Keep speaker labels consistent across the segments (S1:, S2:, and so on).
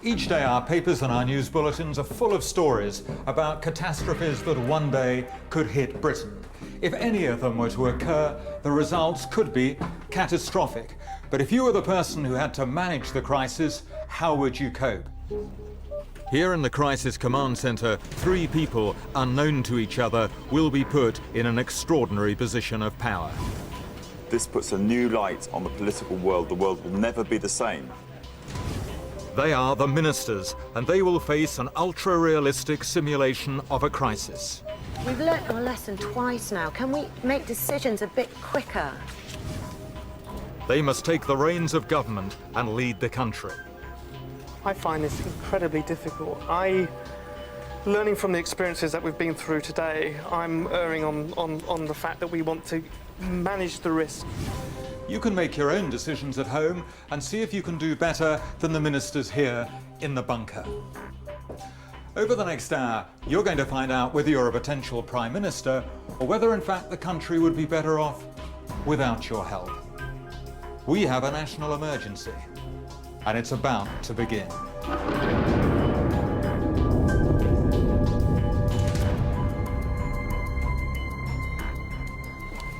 S1: Each day our papers and our news bulletins are full of stories about catastrophes that one day could hit Britain. If any of them were to occur, the results could be catastrophic. But if you were the person who had to manage the crisis, how would you cope? Here in the Crisis Command Centre, 3 people, unknown to each other, will be put in an extraordinary position of power.
S2: This puts a new light on the political world. The world will never be the same.
S1: They are the ministers, and they will face an ultra-realistic simulation of a crisis.
S3: We've learnt our lesson twice now. Can we make decisions a bit quicker?
S1: They must take the reins of government and lead the country.
S4: I find this incredibly difficult. Learning from the experiences that we've been through today, I'm erring on the fact that we want to manage the risk.
S1: You can make your own decisions at home and see if you can do better than the ministers here in the bunker. Over the next hour, you're going to find out whether you're a potential Prime Minister or whether, in fact, the country would be better off without your help. We have a national emergency, and it's about to begin.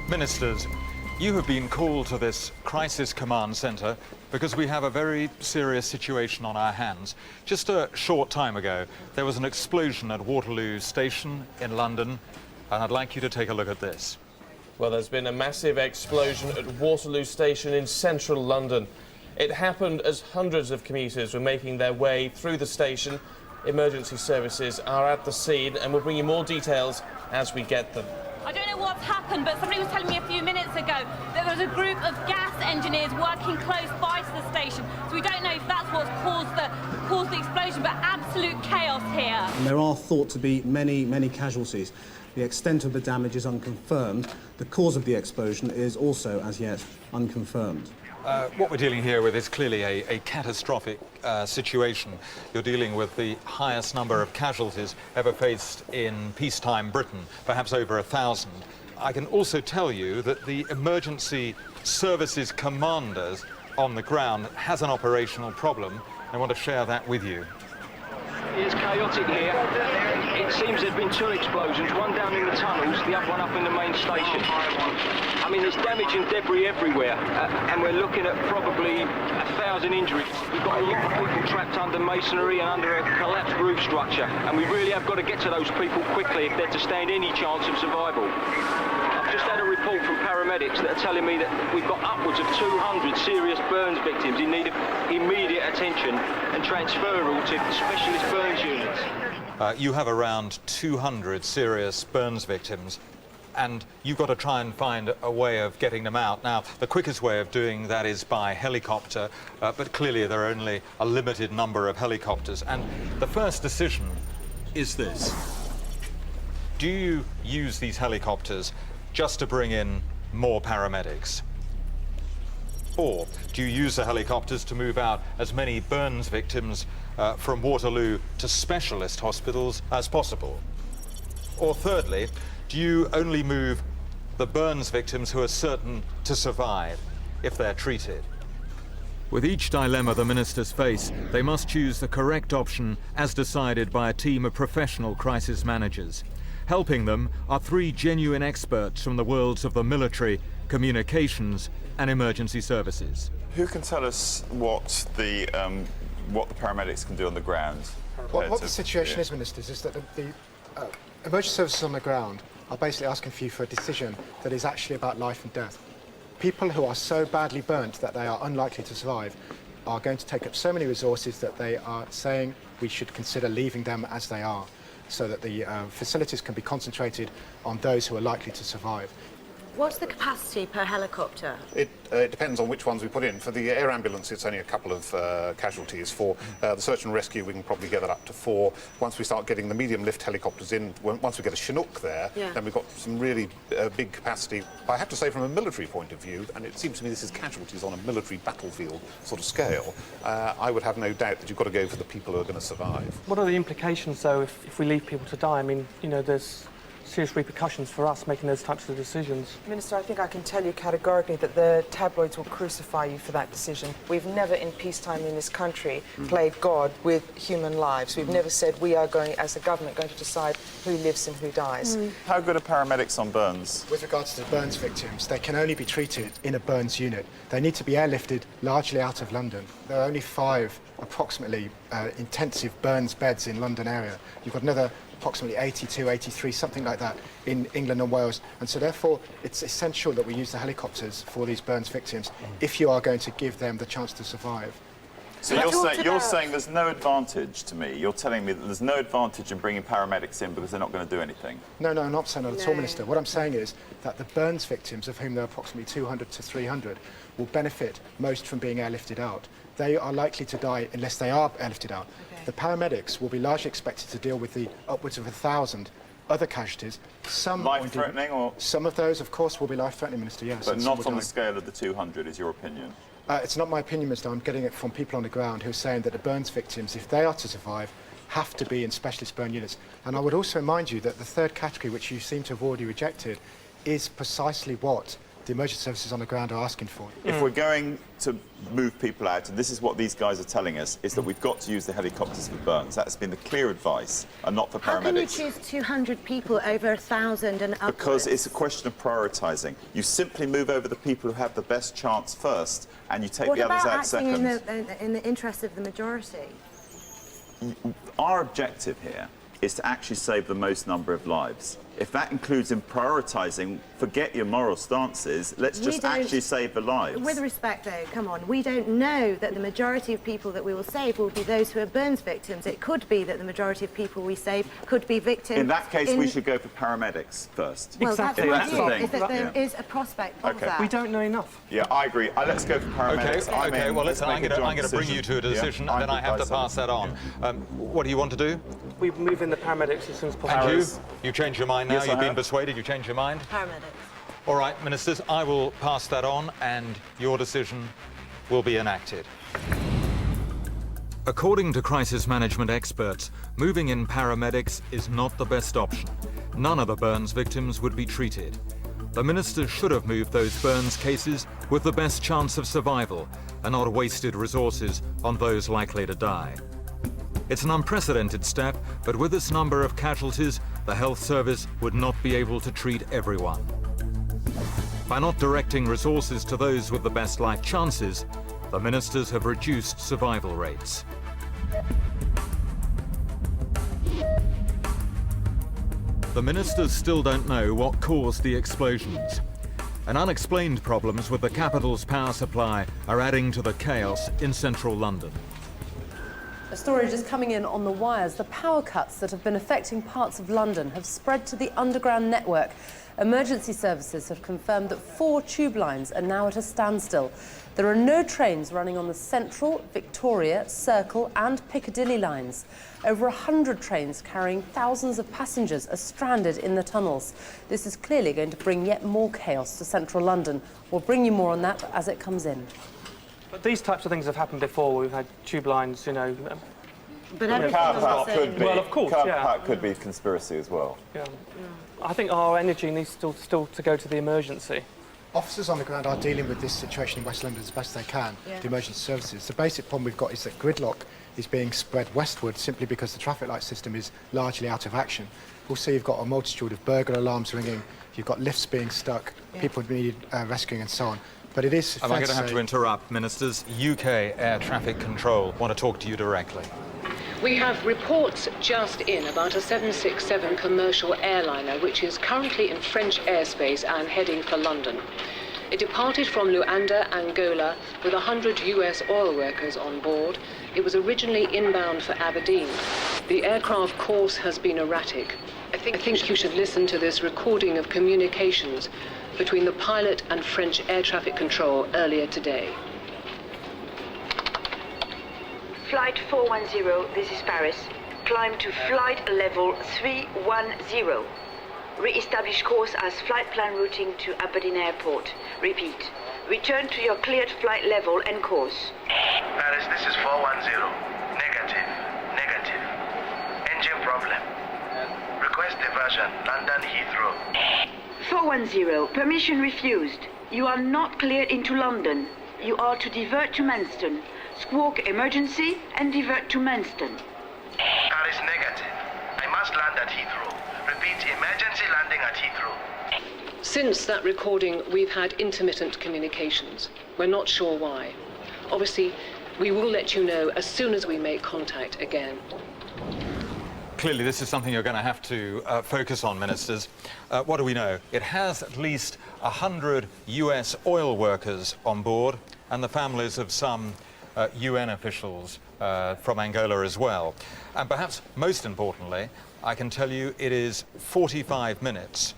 S1: Ministers, you have been called to this Crisis Command Centre because we have a very serious situation on our hands. Just a short time ago, there was an explosion at Waterloo station in London, and I'd like you to take a look at this.
S5: Well, there's been a massive explosion at Waterloo station in central London. It happened as hundreds of commuters were making their way through the station. Emergency services are at the scene, and we'll bring you more details as we get them.
S6: I don't know what's happened, but somebody was telling me a few minutes ago that there was a group of gas engineers working close by to the station. So we don't know if that's what's caused the explosion, but absolute chaos here.
S7: And there are thought to be many casualties. The extent of the damage is unconfirmed. The cause of the explosion is also, as yet, unconfirmed.
S1: What we're dealing here with is clearly a catastrophic situation. You're dealing with the highest number of casualties ever faced in peacetime Britain, perhaps over 1,000. I can also tell you that the emergency services commanders on the ground has an operational problem. I want to share that with you.
S8: It's chaotic here. It seems there's been 2 explosions, one down in the tunnels, the other one up in the main station. I mean, there's damage and debris everywhere, and we're looking at probably 1,000 injuries. We've got a lot of people trapped under masonry and under a collapsed roof structure, and we really have got to get to those people quickly if they're to stand any chance of survival. I've just had a report from paramedics that are telling me that we've got upwards of 200 serious burns victims in need of immediate attention and transferal to specialist burns units.
S1: You have around 200 serious burns victims, and you've got to try and find a way of getting them out. Now, the quickest way of doing that is by helicopter, but clearly there are only a limited number of helicopters. And the first decision is this. Do you use these helicopters just to bring in more paramedics? Or do you use the helicopters to move out as many burns victims from Waterloo to specialist hospitals as possible? Or thirdly, do you only move the burns victims who are certain to survive if they're treated? With each dilemma the ministers face, they must choose the correct option as decided by a team of professional crisis managers. Helping them are 3 genuine experts from the worlds of the military, communications and emergency services.
S2: Who can tell us what the paramedics can do on the ground?
S9: What the situation is, ministers, is that the emergency services on the ground are basically asking for you for a decision that is actually about life and death. People who are so badly burnt that they are unlikely to survive are going to take up so many resources that they are saying we should consider leaving them as they are, so that the facilities can be concentrated on those who are likely to survive.
S3: What's the capacity per helicopter?
S10: It depends on which ones we put in. For the air ambulance, it's only a couple of casualties. For the search and rescue, we can probably get that up to 4. Once we start getting the medium lift helicopters in, once we get a Chinook there, then we've got some really big capacity. I have to say, from a military point of view, and it seems to me this is casualties on a military battlefield sort of scale, I would have no doubt that you've got to go for the people who are going to survive.
S4: What are the implications, though, if we leave people to die? I mean, you know, there's serious repercussions for us making those types of decisions.
S11: Minister, I think I can tell you categorically that the tabloids will crucify you for that decision. We've never in peacetime in this country played God with human lives. We've never said we are going, as a government, going to decide who lives and who dies.
S2: How good are paramedics on burns?
S9: With regards to the burns victims, they can only be treated in a burns unit. They need to be airlifted largely out of London. There are only 5 approximately intensive burns beds in London area. You've got another approximately 82, 83, something like that in England and Wales. And so therefore it's essential that we use the helicopters for these burns victims if you are going to give them the chance to survive.
S2: So you're saying there's no advantage to me. You're telling me that there's no advantage in bringing paramedics in because they're not going to do anything.
S9: No, I'm not saying that at all, Minister. What I'm saying is that the burns victims, of whom there are approximately 200 to 300, will benefit most from being airlifted out. They are likely to die unless they are airlifted out. Okay. The paramedics will be largely expected to deal with the upwards of 1,000 other casualties. Some
S2: life-threatening, or
S9: some of those, of course, will be life-threatening, Minister. Yes,
S2: but not on the scale of the 200, is your opinion?
S9: It's not my opinion, Minister. I'm getting it from people on the ground who are saying that the burns victims, if they are to survive, have to be in specialist burn units. And I would also remind you that the third category, which you seem to have already rejected, is precisely what the emergency services on the ground are asking for.
S2: If we're going to move people out, and this is what these guys are telling us, is that we've got to use the helicopters for burns. That's been the clear advice, and not for paramedics.
S3: How can you choose 200 people over 1,000 and upwards?
S2: Because it's a question of prioritising. You simply move over the people who have the best chance first, and you take the others out second.
S3: What about in the interest of the majority?
S2: Our objective here is to actually save the most number of lives. If that includes in prioritising, forget your moral stances, let's just actually save the lives.
S3: With respect, though, come on, we don't know that the majority of people that we will save will be those who are burns victims. It could be that the majority of people we save could be victims.
S2: In that case, we should go for paramedics first.
S3: Well,
S4: exactly.
S3: that's the thing, is that there is a prospect of that.
S4: We don't know enough.
S2: Yeah, I agree. Let's go for paramedics.
S1: Okay, well, listen, I'm going to bring you to a decision, and then I have to pass that on. What do you want to do?
S4: We move in the paramedics as soon as possible.
S1: And you change your mind now?
S2: Yes,
S1: You've been persuaded? You change your mind?
S3: Paramedics.
S1: All right, Ministers, I will pass that on, and your decision will be enacted. According to crisis management experts, moving in paramedics is not the best option. None of the burns victims would be treated. The Ministers should have moved those burns cases with the best chance of survival and not wasted resources on those likely to die. It's an unprecedented step, but with this number of casualties, the health service would not be able to treat everyone. By not directing resources to those with the best life chances, the Ministers have reduced survival rates. The Ministers still don't know what caused the explosions. And unexplained problems with the capital's power supply are adding to the chaos in central London.
S12: A story just coming in on the wires. The power cuts that have been affecting parts of London have spread to the underground network. Emergency services have confirmed that 4 tube lines are now at a standstill. There are no trains running on the Central, Victoria, Circle and Piccadilly lines. Over 100 trains carrying thousands of passengers are stranded in the tunnels. This is clearly going to bring yet more chaos to central London. We'll bring you more on that as it comes in.
S4: But these types of things have happened before. We've had tube lines, you know.
S3: But car
S2: park could be.
S4: Well, of course,
S2: car park could be conspiracy as well.
S4: Yeah. I think our energy needs still to go to the emergency.
S9: Officers on the ground are dealing with this situation in West London as best they can, the emergency services. The basic problem we've got is that gridlock is being spread westward simply because the traffic light system is largely out of action. Also, you've got a multitude of burglar alarms ringing, you've got lifts being stuck, people need rescuing and so on. But it is...
S1: Am I going to have to interrupt, Ministers? UK Air Traffic Control want to talk to you directly.
S13: We have reports just in about a 767 commercial airliner which is currently in French airspace and heading for London. It departed from Luanda, Angola, with 100 US oil workers on board. It was originally inbound for Aberdeen. The aircraft course has been erratic. I think you should listen to this recording of communications between the pilot and French air traffic control earlier today.
S14: Flight 410, this is Paris. Climb to flight level 310. Re-establish course as flight plan routing to Aberdeen Airport. Repeat. Return to your cleared flight level and course.
S15: Paris, this is 410. Negative. Engine problem. Request a diversion, London Heathrow.
S14: 410, permission refused. You are not cleared into London. You are to divert to Manston. Squawk emergency and divert to Manston.
S15: That is negative. I must land at Heathrow. Repeat, emergency landing at Heathrow.
S13: Since that recording, we've had intermittent communications. We're not sure why. Obviously, we will let you know as soon as we make contact again.
S1: Clearly, this is something you're going to have to focus on, ministers. What do we know? It has at least 100 US oil workers on board and the families of some UN officials from Angola as well. And perhaps most importantly, I can tell you it is 45 minutes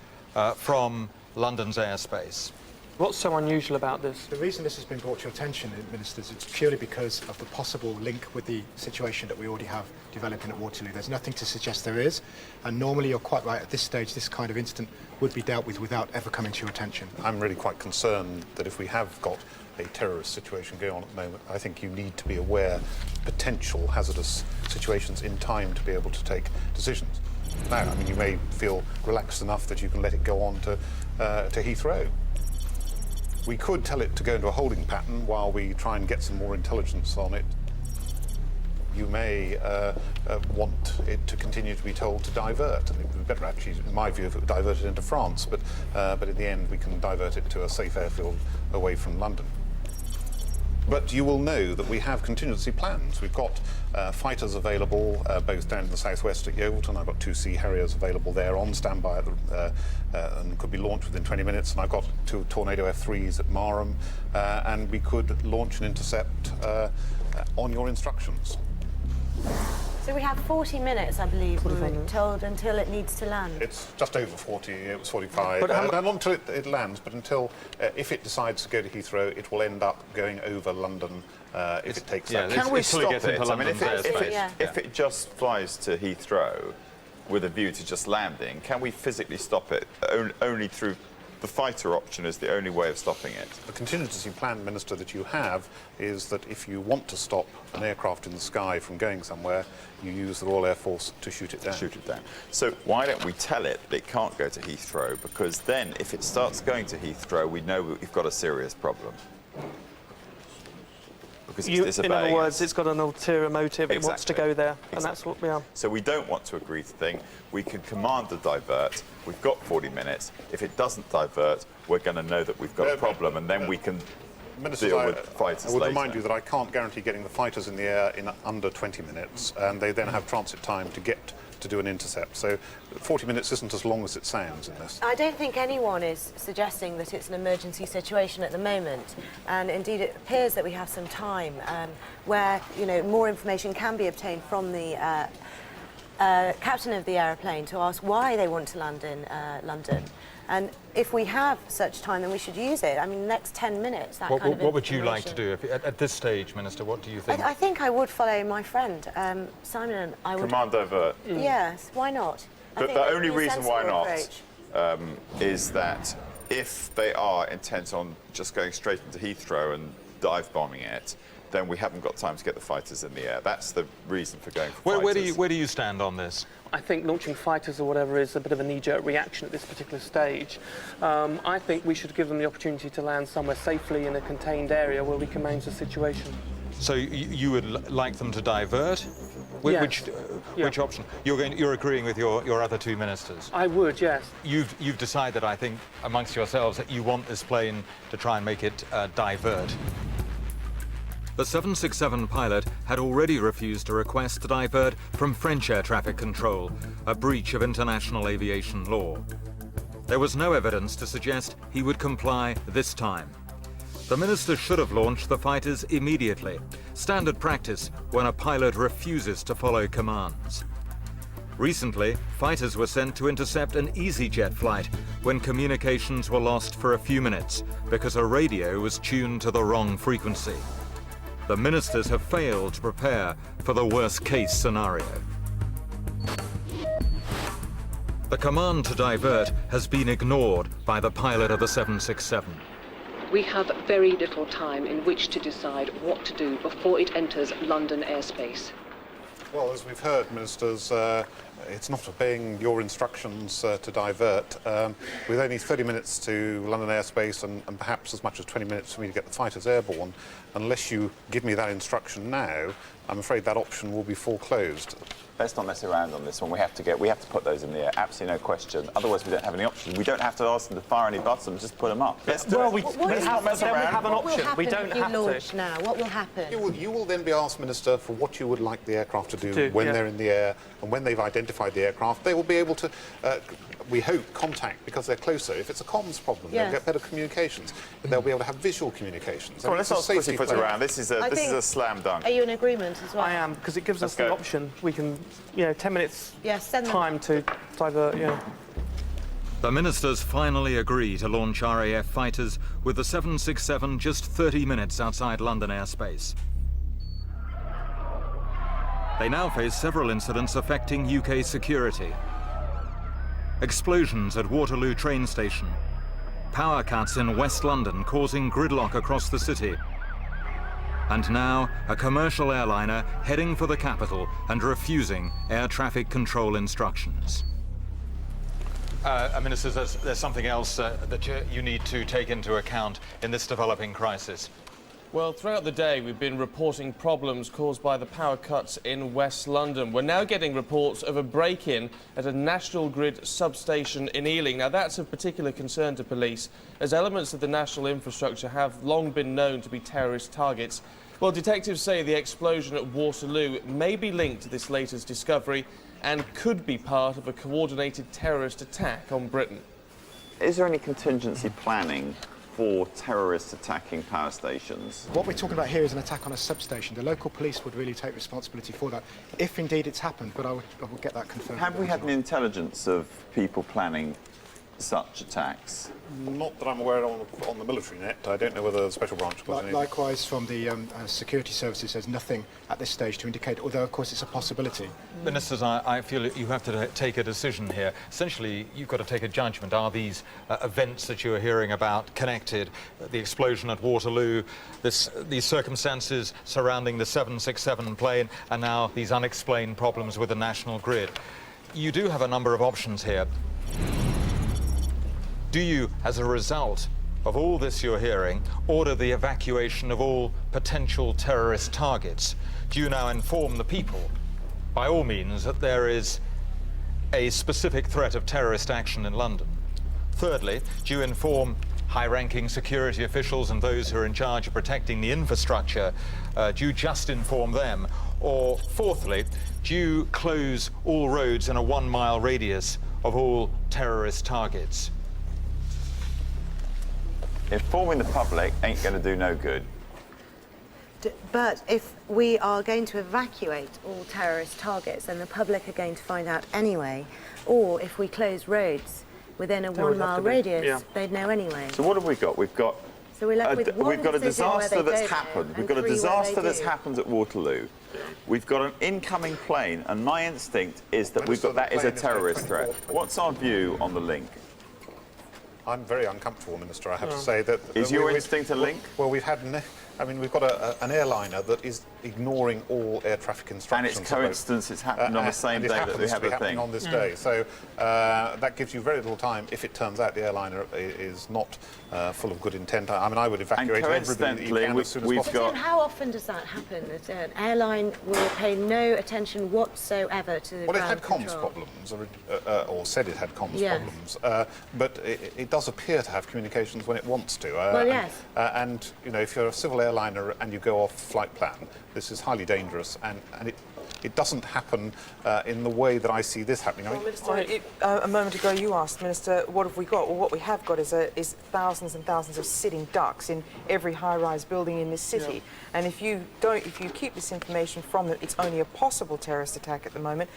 S1: from London's airspace.
S4: What's so unusual about this?
S9: The reason this has been brought to your attention, Ministers, it's purely because of the possible link with the situation that we already have developing at Waterloo. There's nothing to suggest there is, and normally you're quite right, at this stage this kind of incident would be dealt with without ever coming to your attention.
S10: I'm really quite concerned that if we have got a terrorist situation going on at the moment, I think you need to be aware of potential hazardous situations in time to be able to take decisions. Now, I mean, you may feel relaxed enough that you can let it go on to Heathrow. We could tell it to go into a holding pattern while we try and get some more intelligence on it. You may want it to continue to be told to divert. And it would be better, actually, in my view, if it were diverted into France, but in the end, we can divert it to a safe airfield away from London. But you will know that we have contingency plans. We've got fighters available, both down in the southwest at Yeovilton. I've got 2 Sea Harriers available there on standby at and could be launched within 20 minutes. And I've got 2 Tornado F3s at Marham, and we could launch and intercept on your instructions.
S3: So we have 40 minutes, I believe, we were told, until it needs to land.
S10: It's just over 40, it was 45.
S4: But
S10: not until it lands, but until, if it decides to go to Heathrow, it will end up going over London if it takes that.
S2: Can we stop it? I mean,
S1: if
S2: if it just flies to Heathrow with a view to just landing, can we physically stop it? Only through the fighter option is the only way of stopping it.
S10: The contingency plan, Minister, that you have is that if you want to stop an aircraft in the sky from going somewhere, you use the Royal Air Force to shoot it down.
S2: Shoot it down. So why don't we tell it that it can't go to Heathrow? Because then, if it starts going to Heathrow, we know we've got a serious problem. Because it's disobeying.
S4: In other words, it's got an ulterior motive.
S2: Exactly.
S4: It wants to go there,
S2: Exactly.
S4: and that's what we are.
S2: So we don't want to agree to thing. We can command the divert. We've got 40 minutes. If it doesn't divert, we're going to know that we've got a problem, and then we can deal with fighters
S10: I would
S2: later.
S10: remind you that I can't guarantee getting the fighters in the air in under 20 minutes, and they then have transit time to get to do an intercept. So 40 minutes isn't as long as it sounds in this.
S3: I don't think anyone is suggesting that it's an emergency situation at the moment, and indeed it appears that we have some time where, you know, more information can be obtained from the captain of the aeroplane to ask why they want to land in London. And if we have such time, then we should use it. I mean, the next 10 minutes, that kind of
S1: What would you like to do? At this stage, Minister, what do you think?
S3: I think I would follow my friend, Simon, and I would...
S2: Command divert.
S3: Yes, why not?
S2: But the only reason why not is that if they are intent on just going straight into Heathrow and dive bombing it, then we haven't got time to get the fighters in the air. That's the reason for going for fighters.
S1: Where do you stand on this?
S4: I think launching fighters or whatever is a bit of a knee-jerk reaction at this particular stage. I think we should give them the opportunity to land somewhere safely in a contained area where we can manage the situation.
S1: So you would like them to divert?
S4: Yes.
S1: Which option? You're agreeing with your other 2 ministers?
S4: I would, yes.
S1: You've decided, I think, amongst yourselves, that you want this plane to try and make it divert. The 767 pilot had already refused a request to divert from French air traffic control, a breach of international aviation law. There was no evidence to suggest he would comply this time. The minister should have launched the fighters immediately, standard practice when a pilot refuses to follow commands. Recently, fighters were sent to intercept an EasyJet flight when communications were lost for a few minutes because a radio was tuned to the wrong frequency. The ministers have failed to prepare for the worst-case scenario. The command to divert has been ignored by the pilot of the 767.
S13: We have very little time in which to decide what to do before it enters London airspace.
S10: Well, as we've heard, Ministers, it's not obeying your instructions to divert. With only 30 minutes to London airspace and perhaps as much as 20 minutes for me to get the fighters airborne, unless you give me that instruction now, I'm afraid that option will be foreclosed.
S2: Let's not mess around on this one. We have to put those in the air, absolutely no question. Otherwise, we don't have any options. We don't have to ask them to fire any buttons, just put them up. Let's do it.
S4: We have an option. We don't have
S3: to. Now, what will happen?
S10: You will then be asked, Minister, for what you would like the aircraft to do when they're in the air, and when they've identified the aircraft, they will be able to, we hope, contact because they're closer. If it's a comms problem, they'll get better communications. They'll be able to have visual communications.
S2: Well, let's not pussyfoot around. This is a slam dunk.
S3: Are you in agreement as well?
S4: I am, because it gives us the option. We can, 10 minutes time to divert,
S1: The ministers finally agree to launch RAF fighters with the 767 just 30 minutes outside London airspace. They now face several incidents affecting UK security. Explosions at Waterloo train station, power cuts in West London causing gridlock across the city, and now a commercial airliner heading for the capital and refusing air traffic control instructions. Ministers, there's something else that you need to take into account in this developing crisis.
S5: Well, throughout the day, we've been reporting problems caused by the power cuts in West London. We're now getting reports of a break-in at a National Grid substation in Ealing. Now, that's of particular concern to police, as elements of the national infrastructure have long been known to be terrorist targets. Well, detectives say the explosion at Waterloo may be linked to this latest discovery and could be part of a coordinated terrorist attack on Britain.
S2: Is there any contingency planning for terrorists attacking power stations?
S9: What we're talking about here is an attack on a substation. The local police would really take responsibility for that, if indeed it's happened, but I will get that confirmed.
S2: Have we had any intelligence of people planning such attacks?
S10: Not that I'm aware of on the military net. I don't know whether the special branch was any.
S9: Likewise, from the security services, there's nothing at this stage to indicate, although, of course, it's a possibility.
S1: Ministers, I feel you have to take a decision here. Essentially, you've got to take a judgment. Are these events that you're hearing about connected? The explosion at Waterloo, these circumstances surrounding the 767 plane, and now these unexplained problems with the national grid. You do have a number of options here. Do you, as a result of all this you're hearing, order the evacuation of all potential terrorist targets? Do you now inform the people, by all means, that there is a specific threat of terrorist action in London? Thirdly, do you inform high-ranking security officials and those who are in charge of protecting the infrastructure? Do you just inform them? Or fourthly, do you close all roads in a 1-mile radius of all terrorist targets?
S2: Informing the public ain't going to do no good.
S3: But if we are going to evacuate all terrorist targets, then the public are going to find out anyway. Or if we close roads within a 1-mile radius, they'd know anyway.
S2: So what have we got? We've got a disaster that's happened. We've got a disaster that's happened at Waterloo. We've got an incoming plane, and my instinct is that that is a terrorist threat. What's our view on the link?
S10: I'm very uncomfortable, Minister, I have to say.
S2: Is your instinct a link?
S10: Well, we've had we've got an airliner that is ignoring all air traffic instructions.
S2: And it's coincidence it's happened on the same day that we have a thing.
S10: On this day. So that gives you very little time if it turns out the airliner is not full of good intent. I mean, I would evacuate everybody that you can as soon as possible.
S3: How often does that happen, that an airline will pay no attention whatsoever to the
S10: Well, it
S3: ground
S10: had comms
S3: control?
S10: problems, or said it had comms problems, but it does appear to have communications when it wants to.
S3: Well, yes.
S10: And, if you're a civil airliner and you go off flight plan, this is highly dangerous, and it doesn't happen in the way that I see this happening.
S11: Well, Minister, a moment ago you asked, Minister, what have we got? Well, what we have got is thousands and thousands of sitting ducks in every high-rise building in this city. Yeah. And if you keep this information from them, it's only a possible terrorist attack at the moment.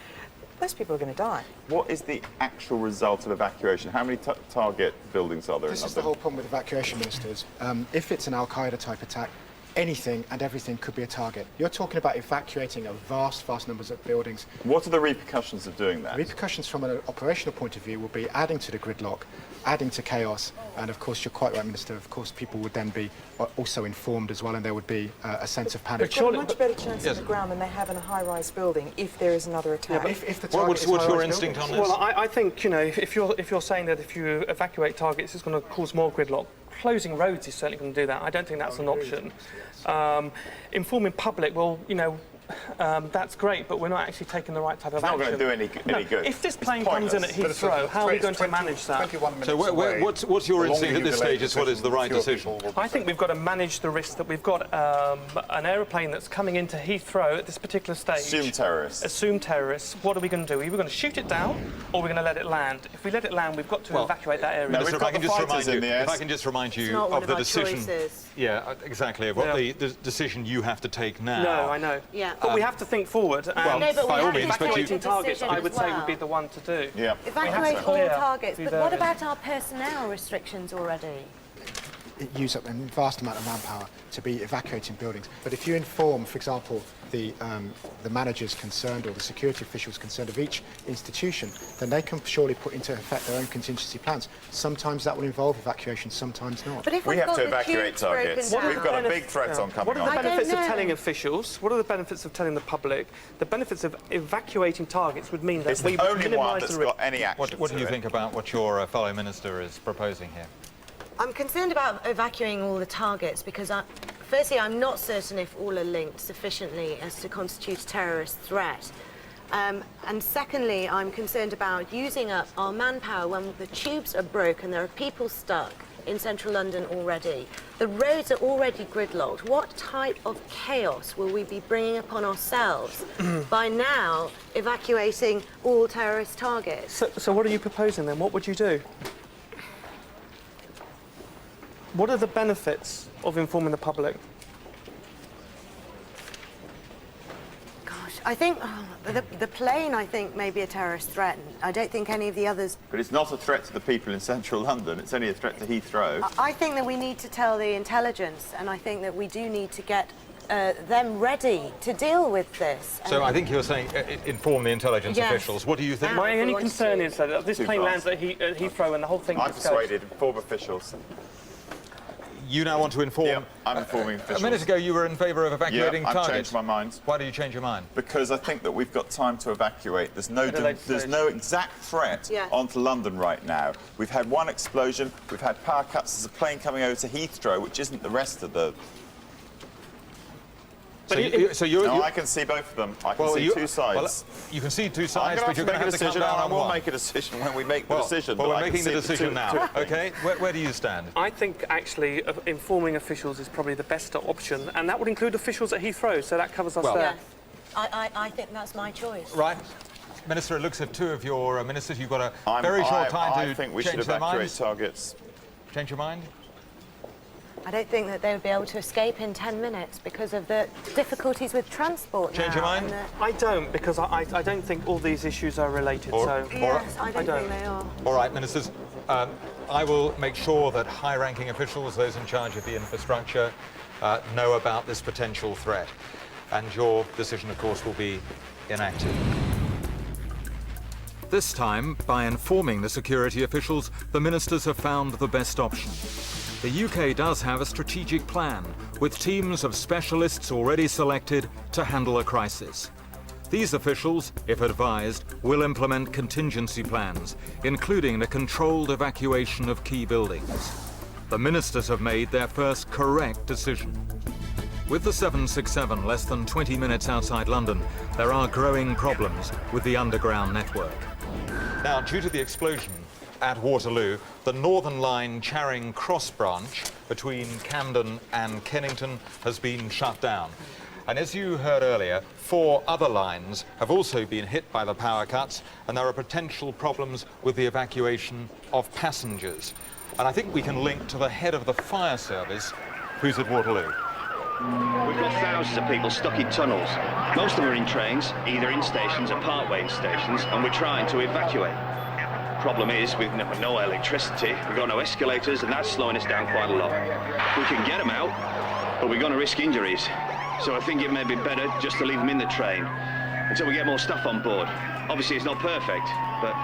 S11: Most people are going to die.
S2: What is the actual result of evacuation? How many target buildings are there?
S9: This is the whole problem with evacuation, Ministers. If it's an Al-Qaeda type attack, anything and everything could be a target. You're talking about evacuating a vast numbers of buildings.
S2: What are the repercussions of doing that?
S9: Repercussions from an operational point of view will be adding to the gridlock, adding to chaos, and of course, you're quite right, Minister, of course people would then be also informed as well, and there would be a sense of panic.
S11: They've got a much better chance on the ground than they have in a high-rise building if there is another attack.
S9: Yeah, if the target
S1: what's your instinct on this?
S4: Well, I think, you know, if you're saying that if you evacuate targets, it's going to cause more gridlock. Closing roads is certainly going to do that. I don't think that's an option. Informing public, well, you know, that's great, but we're not actually taking the right type of action.
S2: It's not going to do any good.
S4: If this plane comes in at Heathrow, how are we going to manage that?
S1: So what's your instinct at this stage as what is the right decision?
S4: I think we've got to manage the risk that we've got an aeroplane that's coming into Heathrow at this particular stage.
S2: Assume terrorists.
S4: Assume terrorists. What are we going to do? Are we going to shoot it down, or are we going to let it land? If we let it land, we've got to evacuate that area.
S1: Minister, if I can just remind you of the decision. Yeah, exactly. Of what the decision you have to take now.
S4: No, I know.
S3: Yeah.
S4: But we have to think forward.
S1: Well, by all means, but
S4: evacuating targets, I would say, would be the one to do.
S2: Yeah.
S3: Evacuate all targets, but what about our personnel restrictions already?
S9: It use up a vast amount of manpower to be evacuating buildings. But if you inform, for example, the managers concerned or the security officials concerned of each institution, then they can surely put into effect their own contingency plans. Sometimes that will involve evacuation, sometimes not.
S3: But if
S2: we have to evacuate targets. We've got a big threat on coming
S4: on. What are the benefits of telling
S3: officials?
S4: What are the benefits of telling the public? The benefits of evacuating targets would mean that
S2: it's
S4: we
S2: the only one
S4: minimise
S2: that's
S4: the risk.
S2: got any action.
S1: What do you think about what your fellow minister is proposing here?
S3: I'm concerned about evacuating all the targets because, firstly, I'm not certain if all are linked sufficiently as to constitute a terrorist threat. And secondly, I'm concerned about using up our manpower when the tubes are broken. There are people stuck in central London already. The roads are already gridlocked. What type of chaos will we be bringing upon ourselves by now evacuating all terrorist targets?
S4: So what are you proposing then? What would you do? What are the benefits of informing the public?
S3: Gosh, I think the plane, I think, may be a terrorist threat. I don't think any of the others...
S2: But it's not a threat to the people in central London. It's only a threat to Heathrow.
S3: I think that we need to tell the intelligence, and I think that we do need to get them ready to deal with this.
S1: So I think you're saying inform the intelligence officials. What do you think?
S4: My only concern is that this plane lands at Heathrow and the whole thing
S2: I'm
S4: goes.
S2: persuaded. Inform officials.
S1: You now want to inform...
S2: Yeah, I'm informing officials.
S1: A minute ago you were in favour of evacuating targets.
S2: I've changed my mind.
S1: Why do you change your mind?
S2: Because I think that we've got time to evacuate. There's no exact threat onto London right now. We've had one explosion, we've had power cuts. There's a plane coming over to Heathrow, which isn't the rest of the... No, I can see both of them. I can see two sides.
S1: Well, you can see two sides, but you're going to have to come down on one.
S2: I will make a decision when we make the decision.
S1: Well, we're making the decision now, OK? Where do you stand?
S4: I think, actually, informing officials is probably the best option, and that would include officials at Heathrow, so that covers us there.
S3: Yes. I think that's my choice.
S1: Right. Minister, it looks at two of your ministers. You've got a very short time to change their minds.
S2: I think we should evacuate targets.
S1: Change your mind?
S3: I don't think that they would be able to escape in 10 minutes because of the difficulties with transport.
S1: Change your mind?
S4: I don't, because I don't think all these issues are related.
S3: Yes, I don't think they are.
S1: All right, ministers. I will make sure that high-ranking officials, those in charge of the infrastructure, know about this potential threat. And your decision, of course, will be enacted. This time, by informing the security officials, the ministers have found the best option. The UK does have a strategic plan, with teams of specialists already selected to handle a crisis. These officials, if advised, will implement contingency plans, including the controlled evacuation of key buildings. The ministers have made their first correct decision. With the 767 less than 20 minutes outside London, there are growing problems with the underground network. Now, due to the explosion at Waterloo, the Northern Line Charing Cross branch between Camden and Kennington has been shut down. And as you heard earlier, 4 other lines have also been hit by the power cuts, and there are potential problems with the evacuation of passengers. And I think we can link to the head of the fire service, who's at Waterloo.
S16: We've got thousands of people stuck in tunnels. Most of them are in trains, either in stations or partway in stations, and we're trying to evacuate. Problem is, with no electricity, we've got no escalators, and that's slowing us down quite a lot. We can get them out, But we're going to risk injuries. So I think it may be better just to leave them in the train until we get more stuff on board. Obviously, it's not perfect, but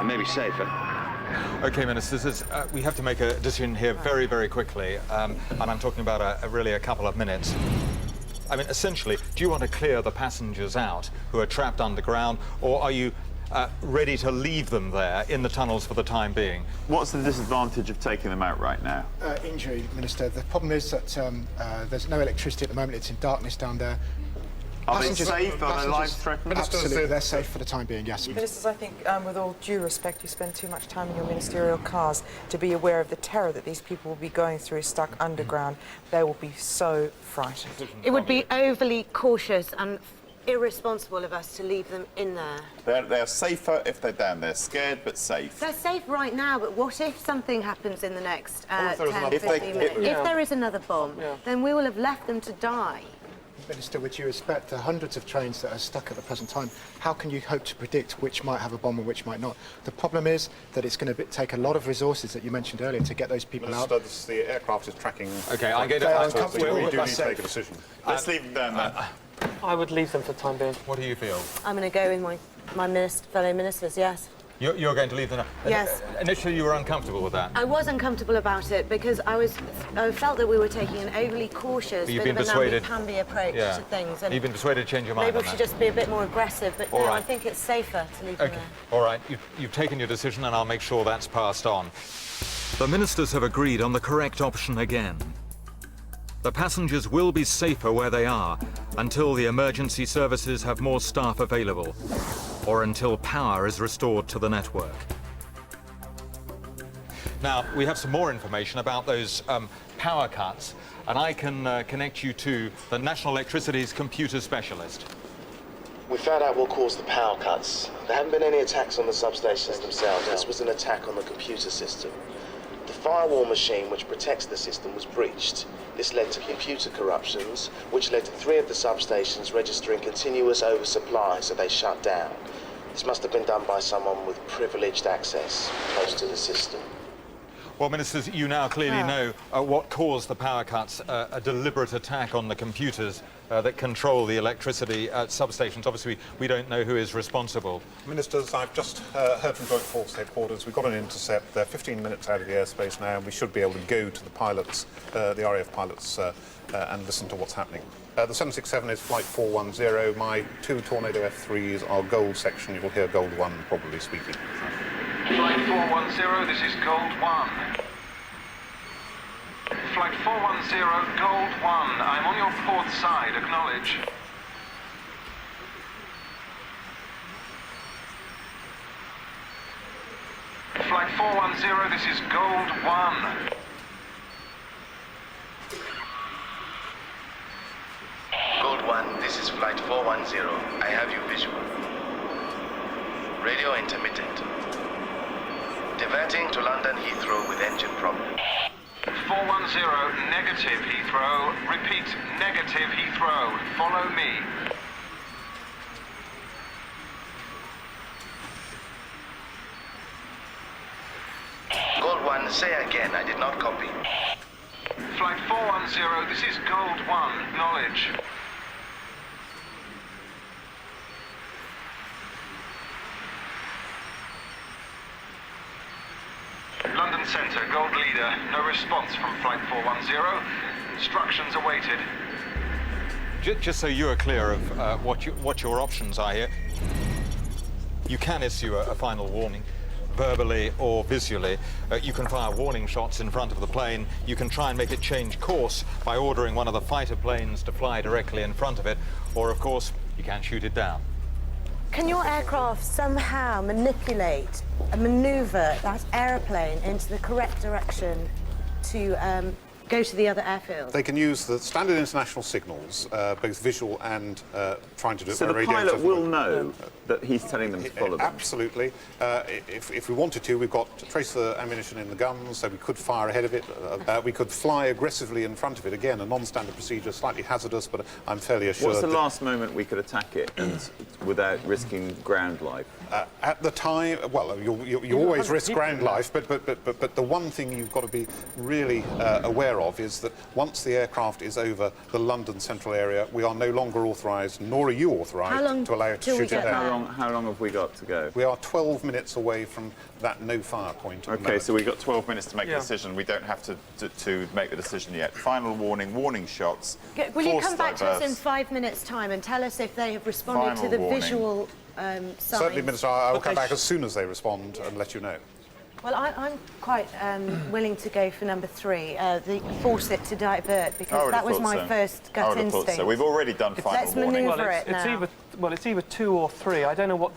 S16: it may be safer.
S1: OK, Ministers, we have to make a decision here very, very quickly, and I'm talking about really a couple of minutes. I mean, essentially, do you want to clear the passengers out who are trapped underground, or are you ready to leave them there in the tunnels for the time being?
S2: What's the disadvantage of taking them out right now?
S9: Injury, Minister. The problem is that there's no electricity at the moment. It's in darkness down there.
S2: Are they safe? Are their lives threatened?
S9: Absolutely, they're safe for the time being, yes.
S11: Ministers, I think, with all due respect, you spend too much time in your ministerial cars to be aware of the terror that these people will be going through stuck underground. They will be so frightened.
S3: It would be overly cautious and irresponsible of us to leave them in there.
S2: They're safer if they're down there. Scared, but safe.
S3: They're safe right now, but what if something happens in the next 10, 15 minutes?
S2: Yeah.
S3: If there is another bomb, then we will have left them to die.
S9: Minister, with due respect, there are hundreds of trains that are stuck at the present time. How can you hope to predict which might have a bomb and which might not? The problem is that it's going to take a lot of resources that you mentioned earlier to get those people out.
S10: The aircraft is tracking...
S1: OK, I get
S10: it. We do need to make a decision.
S2: Let's leave them down there.
S4: I would leave them for the time being.
S1: What do you feel?
S3: I'm going to go with my fellow ministers, yes.
S1: You're going to leave them?
S3: Yes.
S1: Initially, you were uncomfortable with that?
S3: I was uncomfortable about it because I felt that we were taking an overly cautious, bit of a namby-pamby approach to things. And
S1: you've been persuaded to change your mind.
S3: Maybe we should just be a bit more aggressive, but no, I think it's safer to leave them there.
S1: All right, you've taken your decision, and I'll make sure that's passed on. The ministers have agreed on the correct option again. The passengers will be safer where they are until the emergency services have more staff available, or until power is restored to the network. Now, we have some more information about those power cuts, and I can connect you to the National Electricity's computer specialist.
S17: We found out what caused the power cuts. There haven't been any attacks on the substations themselves. This was an attack on the computer system. The firewall machine which protects the system was breached. This led to computer corruptions, which led to 3 of the substations registering continuous oversupply, so they shut down. This must have been done by someone with privileged access close to the system.
S1: Well, Ministers, you now clearly know what caused the power cuts, a deliberate attack on the computers that control the electricity at substations. Obviously, we don't know who is responsible.
S10: Ministers, I've just heard from Joint Force Headquarters. We've got an intercept. They're 15 minutes out of the airspace now, and we should be able to go to the pilots, the RAF pilots, and listen to what's happening. The 767 is flight 410. My 2 Tornado F3s are Gold section. You'll hear Gold 1 probably speaking.
S18: Flight 410, this is Gold 1. Flight 410, Gold 1. I'm on your port side, acknowledge. Flight 410, this is Gold 1.
S15: Gold 1, this is Flight 410. I have you visual. Radio intermittent. Diverting to London Heathrow with engine problem.
S18: 410, negative Heathrow. Repeat, negative Heathrow. Follow me.
S15: Gold 1, say again, I did not copy.
S18: Flight 410, this is Gold 1, acknowledge. London Centre, Gold Leader, no response from Flight 410. Instructions awaited.
S1: Just so you are clear of what your options are here, you can issue a final warning, verbally or visually. You can fire warning shots in front of the plane. You can try and make it change course by ordering one of the fighter planes to fly directly in front of it, or, of course, you can shoot it down.
S3: Can your aircraft somehow manipulate and manoeuvre that aeroplane into the correct direction to go to the other airfield?
S10: They can use the standard international signals, both visual and trying to do it by
S2: radio. So the pilot will know that he's telling them to follow them?
S10: Absolutely. If we wanted to, we've got tracer ammunition in the guns, so we could fire ahead of it. We could fly aggressively in front of it. Again, a non-standard procedure, slightly hazardous, but I'm fairly assured.
S2: What's the last moment we could attack it and without risking ground life?
S10: At the time, well, you always risk ground life, but the one thing you've got to be really aware of is that once the aircraft is over the London central area, we are no longer authorised, nor are you authorised, to allow it to shoot it down.
S2: How long have we got to go?
S10: We are 12 minutes away from that no-fire point.
S2: Okay, so we've got 12 minutes to make a decision. We don't have to make the decision yet. Final warning shots.
S3: Will you come back to us in 5 minutes' time and tell us if they have responded to the visual signs?
S10: Certainly, Minister, I will come back as soon as they respond and let you know.
S3: Well, I'm quite willing to go for number 3, the force it to divert, because that was my first gut instinct.
S2: So we've already done final warning.
S3: Let's manoeuvre it now.
S4: It's either 2 or 3. I don't know what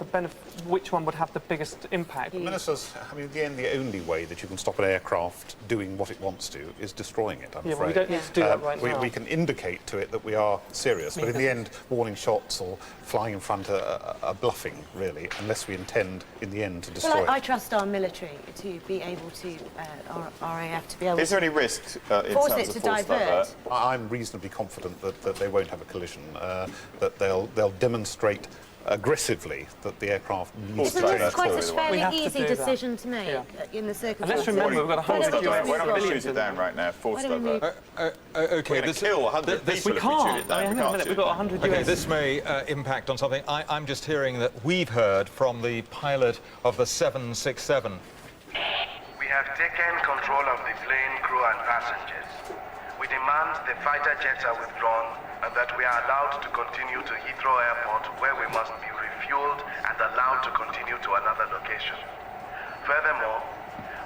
S4: which one would have the biggest impact.
S10: Ministers, I mean, in the end, the only way that you can stop an aircraft doing what it wants to is destroying it, I'm afraid.
S4: Well, we don't need to do that right now.
S10: We can indicate to it that we are serious, but in the end, warning shots or flying in front are bluffing, really, unless we intend, in the end, to destroy it.
S3: I trust our military to be able to, our RAF to be able to...
S2: Is there any risk in
S3: force
S2: terms
S3: it
S2: of
S3: to divert?
S10: I'm reasonably confident that they won't have a collision, that they'll demonstrate aggressively that the aircraft needs to
S3: It's quite a
S10: course.
S3: fairly easy decision to make in the circumstances.
S4: And let's remember, we've got 100 US
S2: We're not going to shoot it down right now. Force divert.
S1: Okay,
S2: we're going to kill 100 people if we shoot it down.
S4: We've got 100 US.
S1: Okay, this may impact on something. I'm just hearing that we've heard from the pilot of the 767.
S15: We have taken control of the plane, crew and passengers. We demand the fighter jets are withdrawn and that we are allowed to continue to Heathrow Airport, where we must be refueled and allowed to continue to another location. Furthermore,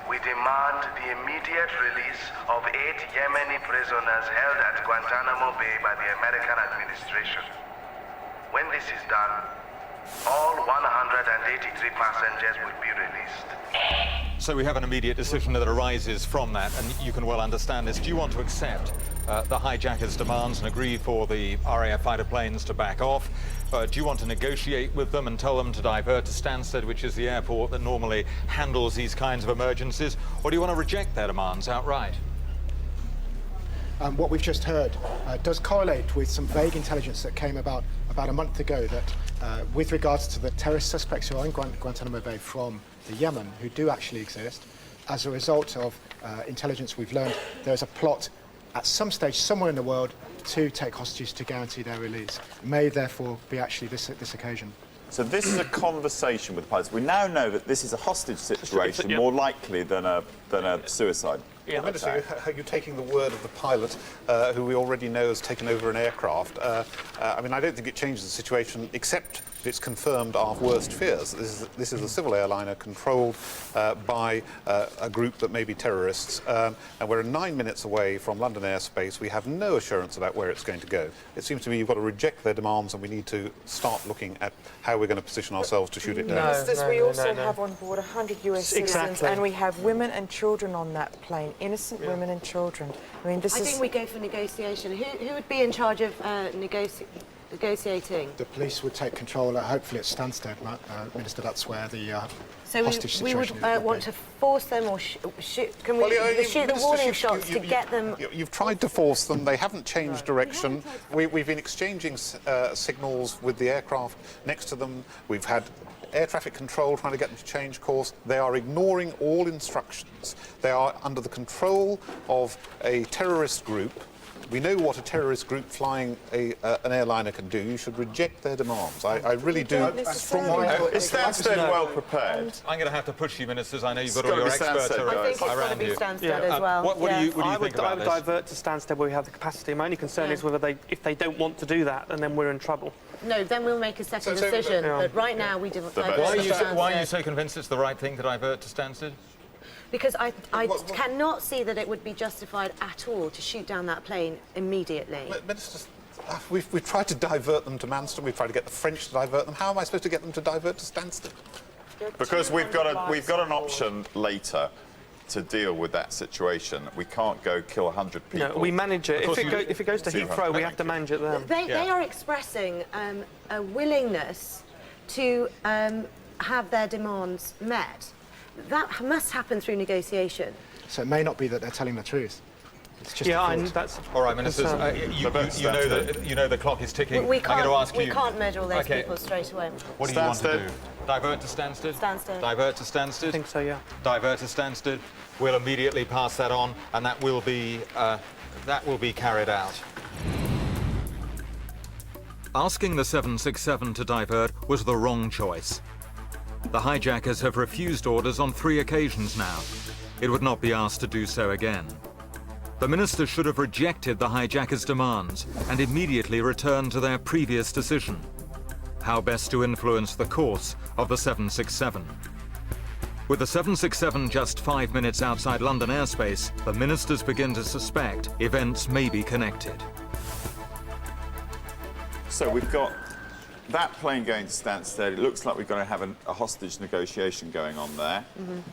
S15: we demand the immediate release of 8 Yemeni prisoners held at Guantanamo Bay by the American administration. When this is done, all 183 passengers will be released.
S1: So we have an immediate decision that arises from that, and you can well understand this. Do you want to accept the hijackers' demands and agree for the RAF fighter planes to back off? Do you want to negotiate with them and tell them to divert to Stansted, which is the airport that normally handles these kinds of emergencies? Or do you want to reject their demands outright?
S9: What we've just heard does correlate with some vague intelligence that came about a month ago that, with regards to the terrorist suspects who are in Guantanamo Bay from the Yemen, who do actually exist, as a result of intelligence we've learned, there's a plot at some stage somewhere in the world to take hostages to guarantee their release. It may therefore be actually this occasion.
S2: So this is a conversation with pilots. We now know that this is a hostage situation, more likely than a suicide.
S10: Yeah, Minister, are you taking the word of the pilot, who we already know has taken over an aircraft? I mean, I don't think it changes the situation, except it's confirmed our worst fears. This is a civil airliner controlled by a group that may be terrorists, and we're 9 minutes away from London airspace. We have no assurance about where it's going to go. It seems to me you've got to reject their demands, and we need to start looking at how we're going to position ourselves to shoot it down.
S11: We also have on board 100 US citizens, and we have women and children on that plane. Innocent women and children. I mean, I
S3: think we go for negotiation. Who would be in charge of negotiating?
S9: The police would take control, hopefully at Stansted, Minister. That's where the hostage situation
S3: we would want to force them or shoot. Can we shoot the warning shots to get them?
S10: You've tried to force them. They haven't changed direction. We've been exchanging signals with the aircraft next to them. We've had air traffic control trying to get them to change course. They are ignoring all instructions. They are under the control of a terrorist group. We know what a terrorist group flying an airliner can do. You should reject their demands. I really do strongly...
S2: Is Stansted well prepared?
S1: I'm going to have to push you, Ministers. I know you've got all your experts around you.
S3: I think it's got to be Stansted as well.
S1: What do you think about this?
S4: I would divert to Stansted where we have the capacity. My only concern is whether if they don't want to do that, and then we're in trouble.
S3: No, then we'll make a second decision. But right now we didn't.
S1: Why are you so convinced it's the right thing to divert to Stansted?
S3: Because I cannot see that it would be justified at all to shoot down that plane immediately.
S10: Minister, we've tried to divert them to Manston. We've tried to get the French to divert them. How am I supposed to get them to divert to Stansted?
S2: Because we've got an option later to deal with that situation. We can't go kill 100 people.
S4: No, we manage it. If it goes to Heathrow, we have to manage it then.
S3: They are expressing a willingness to have their demands met. That must happen through negotiation.
S9: So it may not be that they're telling the truth. It's just
S4: that's
S1: all right, Ministers. You know the clock is ticking.
S3: We can't,
S1: I'm going to ask you.
S3: We can't measure all those people straight away.
S1: What do you want to do? Divert to Stansted?
S3: Stansted.
S1: Divert to Stansted?
S4: I think so, yeah.
S1: Divert to Stansted. We'll immediately pass that on, and that will be carried out. Asking the 767 to divert was the wrong choice. The hijackers have refused orders on 3 occasions now. It would not be asked to do so again. The minister should have rejected the hijackers' demands and immediately returned to their previous decision. How best to influence the course of the 767. With the 767 just 5 minutes outside London airspace, the ministers begin to suspect events may be connected.
S2: So we've got that plane going to Stansted. It looks like we're going to have a hostage negotiation going on there.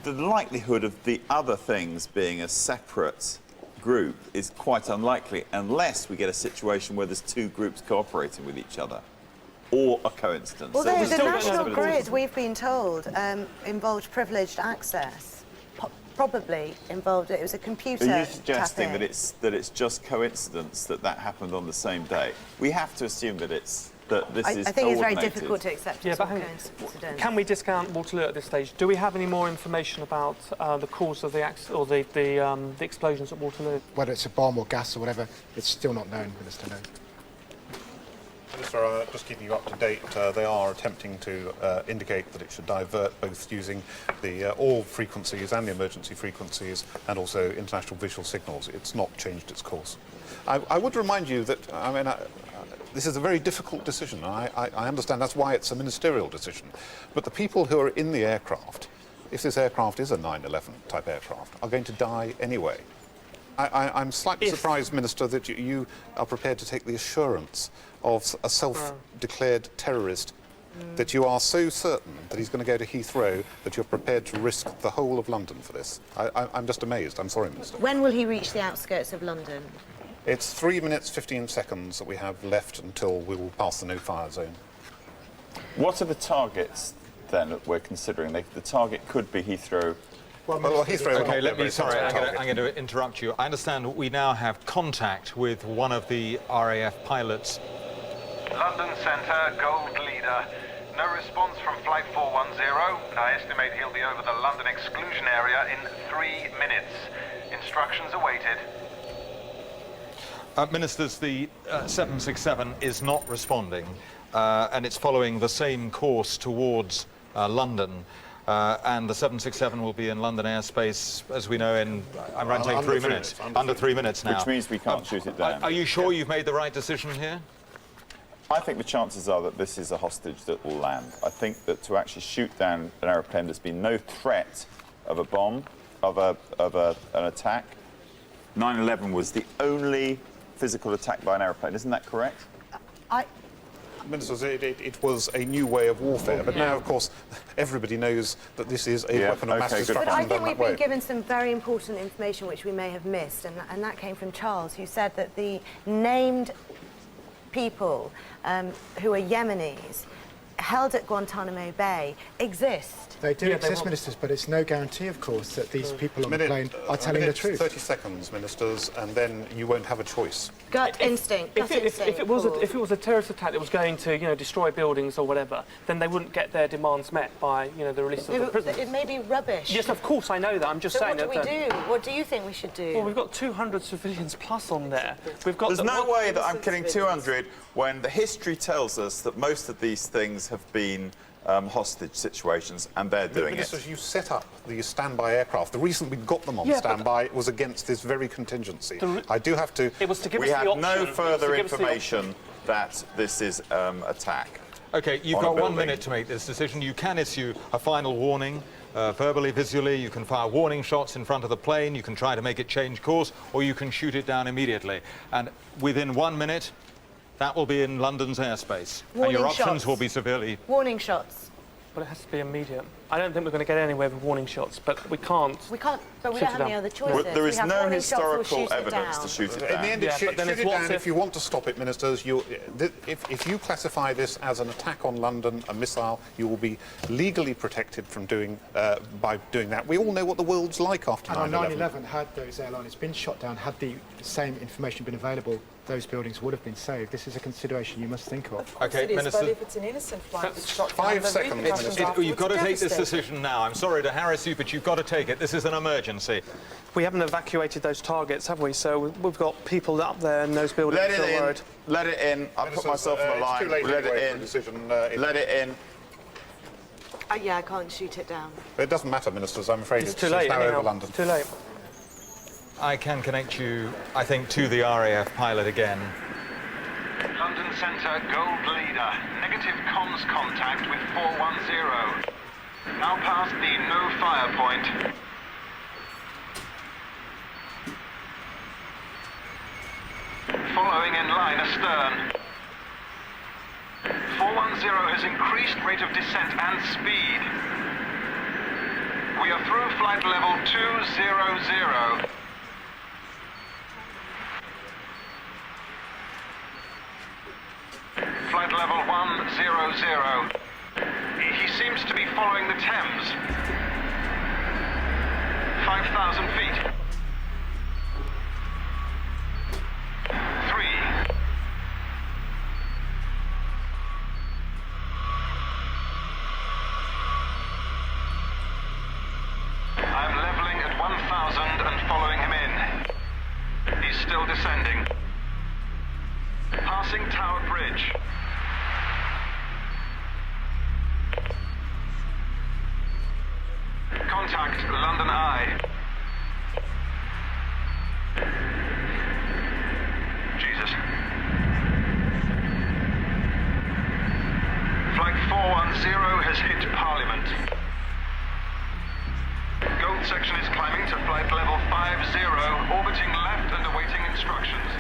S2: The likelihood of the other things being a separate group is quite unlikely unless we get a situation where there's 2 groups cooperating with each other. Or a coincidence.
S3: Although the national grid, we've been told, involved privileged access. Probably involved, it was a computer.
S2: Are you suggesting that it's just coincidence that happened on the same day? We have to assume that this is
S3: I think it's very difficult to accept.
S4: Yeah, but can we discount Waterloo at this stage? Do we have any more information about the cause of the explosions at Waterloo?
S9: Whether it's a bomb or gas or whatever, it's still not known, Minister. No.
S10: Minister, just keeping you up to date, they are attempting to indicate that it should divert both using the all frequencies and the emergency frequencies and also international visual signals. It's not changed its course. I would remind you that, this is a very difficult decision. I understand that's why it's a ministerial decision. But the people who are in the aircraft, if this aircraft is a 9/11 type aircraft, are going to die anyway. I'm slightly surprised, Minister, that you are prepared to take the assurance of a self-declared terrorist, that you are so certain that he's going to go to Heathrow that you're prepared to risk the whole of London for this. I'm just amazed. I'm sorry, Minister.
S3: When will he reach the outskirts of London?
S10: It's 3 minutes, 15 seconds that we have left until we will pass the no-fire zone.
S2: What are the targets, then, that we're considering? The target could be Heathrow.
S10: Well, Heathrow...
S1: Okay, sorry, I'm going to interrupt you. I understand we now have contact with one of the RAF pilots.
S18: London Centre, Gold Leader. No response from Flight 410. I estimate he'll be over the London exclusion area in 3 minutes. Instructions awaited.
S1: Ministers, the 767 is not responding, and it's following the same course towards London. And the 767 will be in London airspace, as we know, in, I'm going to take 3 minutes. Under 3 minutes now.
S2: Which means we can't shoot it down.
S1: Are you sure you've made the right decision here?
S2: I think the chances are that this is a hostage that will land. I think that to actually shoot down an aeroplane, there's been no threat of a bomb, of an attack. 9/11 was the only physical attack by an aeroplane. Isn't that correct?
S10: Minister, it was a new way of warfare, but now, of course, everybody knows that this is a weapon of mass destruction.
S3: But I think we've been given some very important information which we may have missed, and that came from Charles, who said that the named people who are Yemenis held at Guantanamo Bay exist.
S9: They do exist, Ministers, but it's no guarantee, of course, that these people on the plane are telling the truth.
S10: 30 seconds, Ministers, and then you won't have a choice.
S3: Gut instinct.
S4: If it was a terrorist attack that was going to, destroy buildings or whatever, then they wouldn't get their demands met by, the release of the prisoners.
S3: It may be rubbish.
S4: Yes, of course, I know that. I'm just saying that.
S3: What do we do? What do you think we should do?
S4: Well, we've got 200 civilians plus on there. We've got.
S2: There's no way that I'm killing 200 when the history tells us that most of these things have been hostage situations, and they're doing
S10: Ministers, you set up the standby aircraft. The reason we got them on standby was against this very contingency. I do have to...
S4: It was to give
S2: us the option. We have no further
S4: information
S2: information that this is attack.
S1: OK, you've got 1 minute to make this decision. You can issue a final warning, verbally, visually. You can fire warning shots in front of the plane. You can try to make it change course, or you can shoot it down immediately. And within 1 minute, that will be in London's airspace.
S3: Warning
S1: and your options
S3: shots.
S1: will be severely...
S3: Warning shots.
S4: But it has to be immediate. I don't think we're going to get anywhere with warning shots, but we can't.
S3: We can't, but we
S4: shoot
S3: don't have
S4: it
S3: any
S4: down.
S3: other choices.
S2: Well, there is
S3: We have
S2: no
S3: warning shots or
S2: historical
S3: shoot it
S2: evidence
S3: down.
S2: to shoot it down.
S10: In the end,
S4: Yeah,
S10: shoot
S4: but then
S10: it
S4: it's
S10: down
S4: what's
S10: if you want to stop it, ministers. If you classify this as an attack on London, a missile, you will be legally protected from by doing that. We all know what the world's like after 9/11.
S9: And on 9/11, had those airliners been shot down, had the same information been available, those buildings would have been saved. This is a consideration you must think of.
S1: Okay, Minister.
S11: But if it's an innocent flight that's shot down,
S10: 5
S11: the
S10: seconds,
S11: repercussions
S10: Minister.
S11: afterwards
S1: You've got to
S11: are
S1: take this
S11: devastating.
S1: decision now. I'm sorry to harass you, but you've got to take it. This is an emergency.
S4: We haven't evacuated those targets, have we? So we've got people up there in those buildings.
S2: Let it
S4: still
S2: in.
S4: worried.
S2: Let it in. I put myself on the line.
S10: It's too late
S2: Let
S10: anyway
S2: it
S10: for a
S2: in.
S10: decision.
S2: Let it in.
S3: Yeah, I can't shoot it down.
S10: It doesn't matter, ministers. I'm afraid
S4: It's
S10: it's
S4: too late.
S10: now
S4: Anyhow.
S10: over London.
S4: It's too late.
S1: I can connect you, I think, to the RAF pilot again.
S18: London Centre, Gold Leader. Negative comms contact with 410. Now past the no fire point. Following in line astern. 410 has increased rate of descent and speed. We are through flight level 200. Flight level 100. He seems to be following the Thames. 5,000 feet. 3. I'm leveling at 1,000 and following him in. He's still descending. Passing Tower Bridge. Contact London Eye. Jesus. Flight 410 has hit Parliament. Gold section is climbing to flight level 50, orbiting left and awaiting instructions.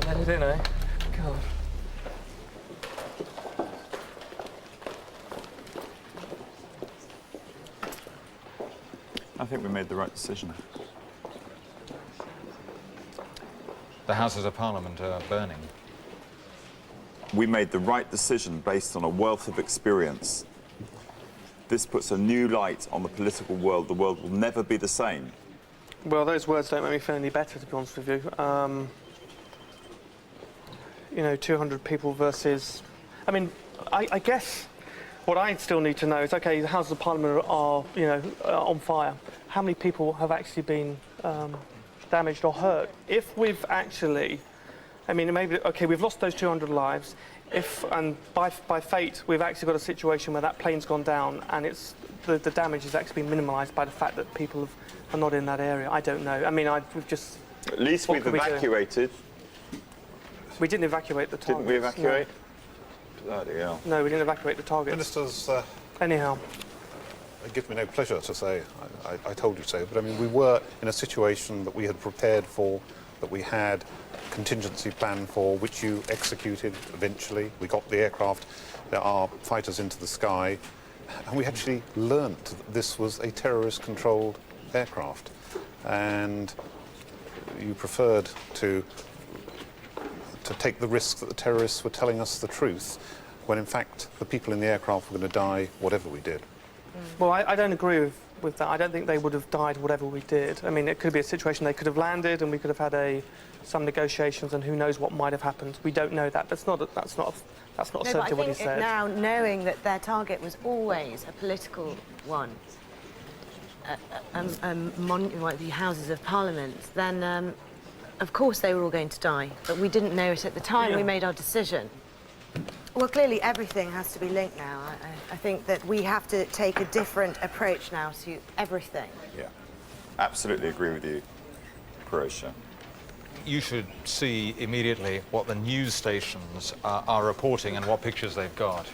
S4: Let it in, eh? God.
S2: I think we made the right decision.
S1: The Houses of Parliament are burning.
S2: We made the right decision based on a wealth of experience. This puts a new light on the political world. The world will never be the same.
S4: Well, those words don't make me feel any better, to be honest with you. You know, 200 people versus... I mean, I guess what I still need to know is, OK, the Houses of Parliament are, you know, on fire. How many people have actually been damaged or hurt? If we've actually... I mean, maybe, OK, we've lost those 200 lives. And by fate, we've actually got a situation where that plane's gone down and it's the damage has actually been minimised by the fact that people are not in that area. I don't know. I mean, we've just...
S2: At least we've evacuated.
S4: We didn't evacuate the targets.
S2: Didn't we evacuate? No. Bloody hell.
S4: No, we didn't evacuate the targets.
S10: Ministers,
S4: anyhow.
S10: It gives me no pleasure to say I told you so, but I mean, we were in a situation that we had prepared for, that we had contingency plan for, which you executed eventually. We got the aircraft, our fighters into the sky, and we actually learnt that this was a terrorist-controlled aircraft. And you preferred to take the risk that the terrorists were telling us the truth, when in fact the people in the aircraft were going to die whatever we did.
S4: Well, I don't agree with that. I don't think they would have died whatever we did. I mean, it could be a situation they could have landed and we could have had some negotiations, and who knows what might have happened. We don't know that. That's not certainly what he said.
S3: Now, knowing that their target was always a political one, like the Houses of Parliament, then of course they were all going to die. But we didn't know it at the time we made our decision. Well, clearly everything has to be linked now. I think that we have to take a different approach now to everything.
S2: Yeah, absolutely agree with you, Croatia.
S1: You should see immediately what the news stations are reporting and what pictures they've got.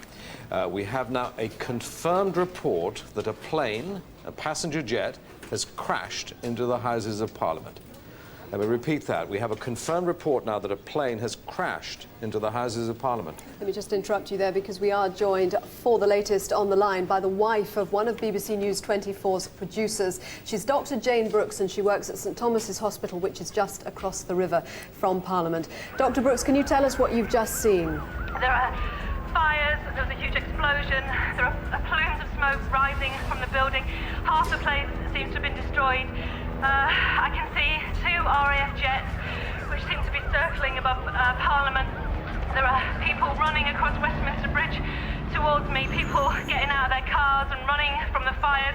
S19: We have now a confirmed report that a plane, a passenger jet, has crashed into the Houses of Parliament. Let me repeat that. We have a confirmed report now that a plane has crashed into the Houses of Parliament.
S20: Let me just interrupt you there because we are joined for the latest on the line by the wife of one of BBC News 24's producers. She's Dr Jane Brooks and she works at St Thomas's Hospital, which is just across the river from Parliament. Dr Brooks, can you tell us what you've just seen?
S6: There are fires, there was a huge explosion, there are plumes of smoke rising from the building. Half the place seems to have been destroyed. I can see 2 RAF jets which seem to be circling above Parliament. There are people running across Westminster Bridge towards me, people getting out of their cars and running from the fires.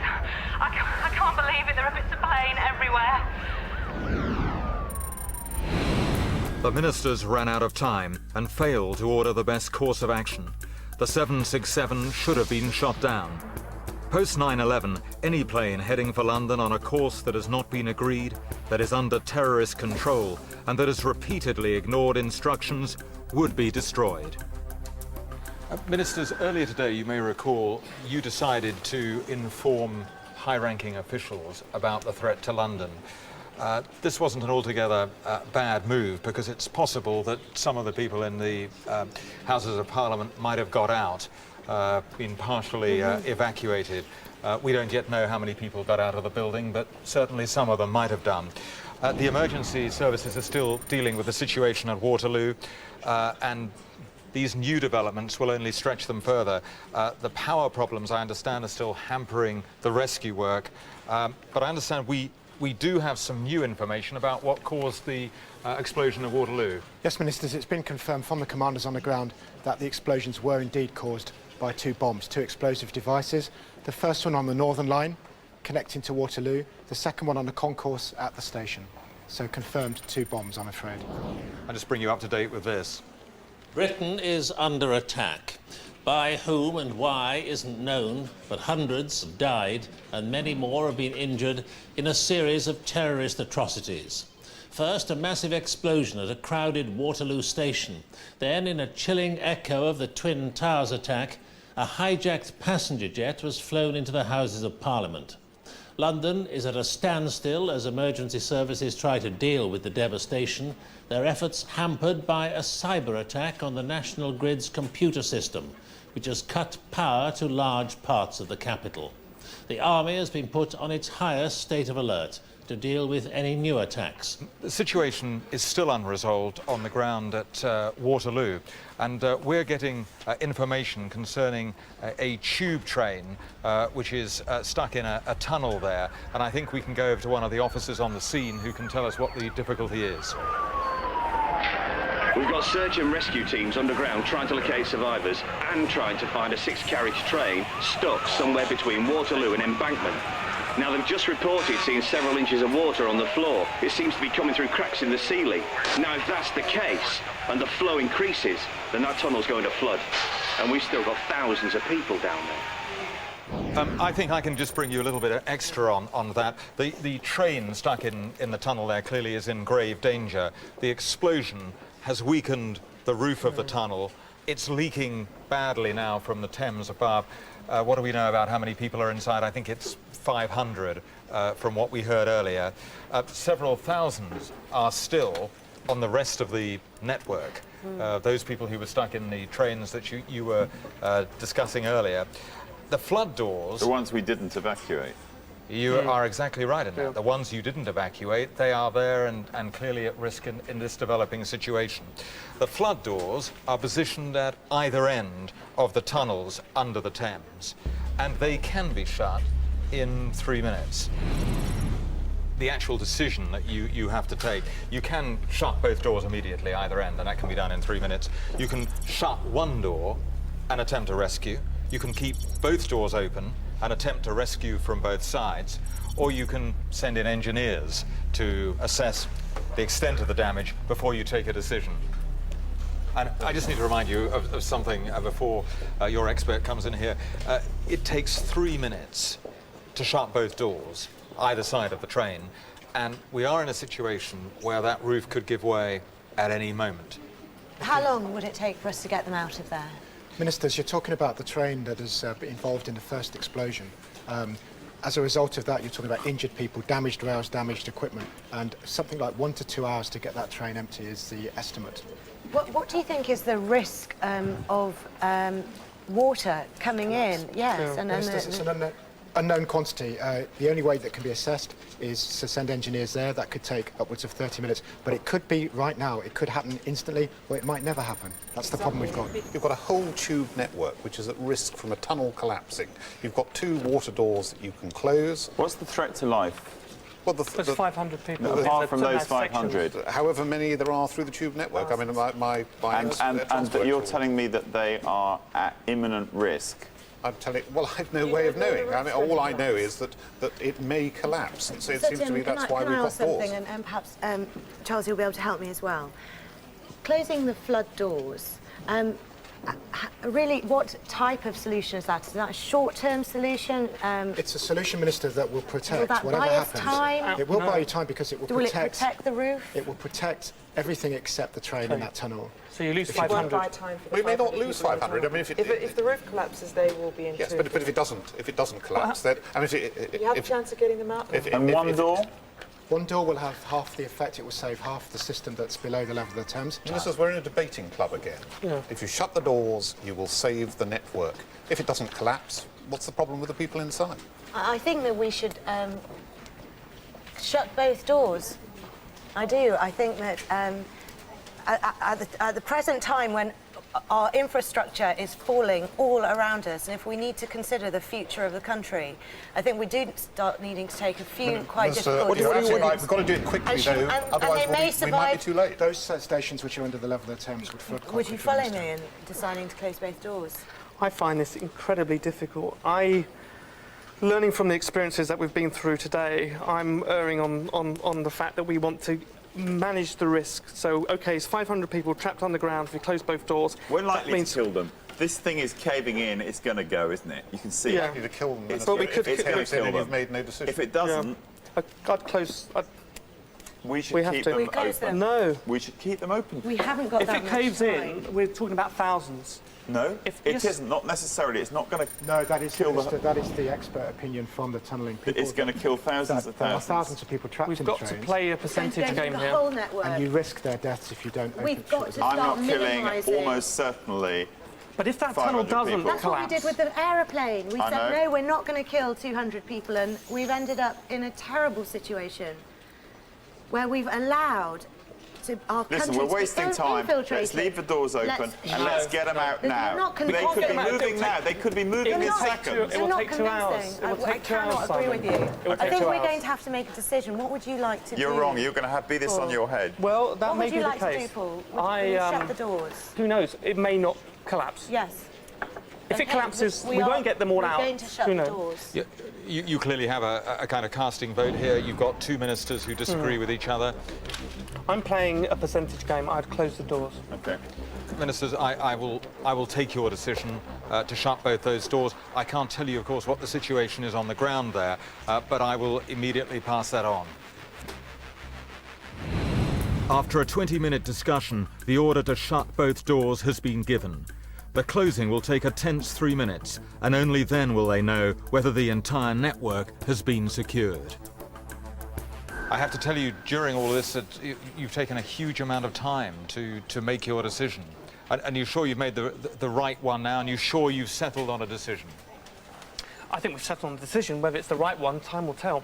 S6: I can't believe it, there are bits of plane everywhere.
S1: The ministers ran out of time and failed to order the best course of action. The 767 should have been shot down. Post 9/11, any plane heading for London on a course that has not been agreed, that is under terrorist control, and that has repeatedly ignored instructions would be destroyed. Ministers, earlier today, you may recall, you decided to inform high-ranking officials about the threat to London. This wasn't an altogether bad move because it's possible that some of the people in the Houses of Parliament might have got out, been partially evacuated. We don't yet know how many people got out of the building, but certainly some of them might have done. The emergency services are still dealing with the situation at Waterloo, and these new developments will only stretch them further. The power problems, I understand, are still hampering the rescue work, but I understand we do have some new information about what caused the explosion at Waterloo.
S9: Yes, Ministers, it's been confirmed from the commanders on the ground that the explosions were indeed caused by 2 bombs, 2 explosive devices. The first one on the Northern Line, connecting to Waterloo. The second one on the concourse at the station. So confirmed 2 bombs, I'm afraid.
S1: I'll just bring you up to date with this.
S21: Britain is under attack. By whom and why isn't known, but hundreds have died and many more have been injured in a series of terrorist atrocities. First, a massive explosion at a crowded Waterloo station. Then, in a chilling echo of the Twin Towers attack, a hijacked passenger jet was flown into the Houses of Parliament. London is at a standstill as emergency services try to deal with the devastation, their efforts hampered by a cyber attack on the National Grid's computer system, which has cut power to large parts of the capital. The army has been put on its highest state of alert to deal with any new attacks.
S1: The situation is still unresolved on the ground at Waterloo, and we're getting information concerning a tube train which is stuck in a tunnel there, and I think we can go over to one of the officers on the scene who can tell us what the difficulty is.
S16: We've got search and rescue teams underground trying to locate survivors and trying to find a 6-carriage train stuck somewhere between Waterloo and Embankment. Now, they've just reported seeing several inches of water on the floor. It seems to be coming through cracks in the ceiling. Now, if that's the case, and the flow increases, then that tunnel's going to flood. And we've still got thousands of people down there.
S1: I think I can just bring you a little bit extra on that. The train stuck in the tunnel there clearly is in grave danger. The explosion has weakened the roof of the tunnel. It's leaking badly now from the Thames above. What do we know about how many people are inside? I think it's 500 from what we heard earlier. Several thousands are still on the rest of the network. Those people who were stuck in the trains that you were discussing earlier. The flood doors...
S2: The ones we didn't evacuate.
S1: You are exactly right in that. The ones you didn't evacuate, they are there and clearly at risk in this developing situation. The flood doors are positioned at either end of the tunnels under the Thames, and they can be shut in 3 minutes. The actual decision that you have to take, you can shut both doors immediately, either end, and that can be done in 3 minutes. You can shut one door and attempt to rescue. You can keep both doors open and attempt to rescue from both sides, or you can send in engineers to assess the extent of the damage before you take a decision. And I just need to remind you of something before your expert comes in here. It takes 3 minutes to shut both doors, either side of the train, and we are in a situation where that roof could give way at any moment.
S3: How long would it take for us to get them out of there?
S9: Ministers, you're talking about the train that has been involved in the first explosion. as a result of that, you're talking about injured people, damaged rails, damaged equipment, and something like 1 to 2 hours to get that train empty is the estimate.
S3: What do you think is the risk of water coming in? Yes, and
S9: it's an unknown quantity. The only way that can be assessed is to send engineers there. That could take upwards of 30 minutes, but it could be right now. It could happen instantly, or it might never happen. That's the problem we've got.
S10: You've got a whole tube network which is at risk from a tunnel collapsing. You've got 2 water doors that you can close.
S2: What's the threat to life?
S10: Well,
S4: there's 500 people.
S2: No, apart from those 500.
S10: However many there are through the tube network. I mean, my
S2: and you're telling me that they are at imminent risk.
S10: I'm telling. Well, I've no way of knowing. I mean, all I know is that it may collapse. And so it seems to me that's why we've got doors.
S3: And perhaps Charles, you'll be able to help me as well. Closing the flood doors. Really, what type of solution is that? Is that a short-term solution?
S9: It's a solution, Minister, that will protect
S3: that
S9: whatever
S3: buy us
S9: happens.
S3: time?
S9: It will buy you time because it will protect.
S3: Will it protect the roof?
S9: It will protect everything except the train in that tunnel.
S4: So you lose
S11: If you
S4: 500.
S11: won't buy time for the
S10: We may not
S11: 500
S10: lose
S11: people
S10: 500. I mean,
S11: if the roof collapses, they will be in.
S10: Yes, but if it doesn't collapse, then I mean,
S11: you have a chance of getting them out.
S2: One door.
S9: One door will have half the effect. It will save half the system that's below the level of the Thames.
S10: Ministers, we're in a debating club again.
S4: Yeah.
S10: If you shut the doors, you will save the network. If it doesn't collapse, what's the problem with the people inside?
S3: I think that we should shut both doors. I do. I think that at the present time, when our infrastructure is falling all around us, and if we need to consider the future of the country, I think we do start needing to take a few quite difficult decisions.
S10: We've got to do it quickly, though, otherwise we might be too late.
S9: Those stations which are under the level of the Thames would flood.
S3: Would you follow me in deciding to close both doors?
S4: I find this incredibly difficult. Learning from the experiences that we've been through today, I'm erring on the fact that we want to manage the risk. So, OK, it's 500 people trapped underground. If we close both doors,
S2: we're likely to kill them. This thing is caving in. It's going to go, isn't it? You can see.
S10: Yeah, to kill them.
S2: But we could
S10: kill them. You've made no decision.
S2: If it doesn't,
S4: I'd close.
S2: We should keep them open.
S4: No,
S2: we should keep them open.
S3: We haven't got.
S4: If it caves in, we're talking about thousands.
S2: No, it isn't. Not necessarily. It's not going to.
S9: No, that is the expert opinion from the tunnelling people.
S2: It's going to kill thousands of thousands.
S9: There are thousands of people trapped in the trains.
S4: We've got to play a percentage game here.
S3: Whole network.
S9: And you risk their deaths if you don't.
S3: We've got to start
S2: I'm not killing
S3: minimising.
S2: almost certainly.
S4: But if that tunnel doesn't collapse...
S3: That's what we did with the aeroplane. We said, no, we're not going to kill 200 people, and we've ended up in a terrible situation where we've allowed our
S2: Listen, we're wasting time. Let's leave the doors open and let's get them out now. They could be moving now. They could be moving in seconds.
S4: It will take 2 hours. It will take 2 hours,
S3: I cannot agree with you. I think we're going to have to make a decision. What would you like to do?
S2: You're wrong. You're going to be this on your head.
S4: Well, that may be the case.
S3: What would you like to do, Paul? Would you shut the doors?
S4: Who knows? It may not collapse.
S3: Yes.
S4: If it collapses, we won't get them all out.
S3: We're going to shut the doors.
S1: You clearly have a kind of casting vote here. You've got 2 ministers who disagree with each other.
S4: I'm playing a percentage game. I'd close the doors.
S1: Okay. Ministers, I will take your decision to shut both those doors. I can't tell you, of course, what the situation is on the ground there, but I will immediately pass that on. After a 20-minute discussion, the order to shut both doors has been given. The closing will take a tense 3 minutes, and only then will they know whether the entire network has been secured. I have to tell you, during all this, that you've taken a huge amount of time to make your decision. And you're sure you've made the right one now, and you're sure you've settled on a decision?
S4: I think we've settled on a decision. Whether it's the right one, time will tell.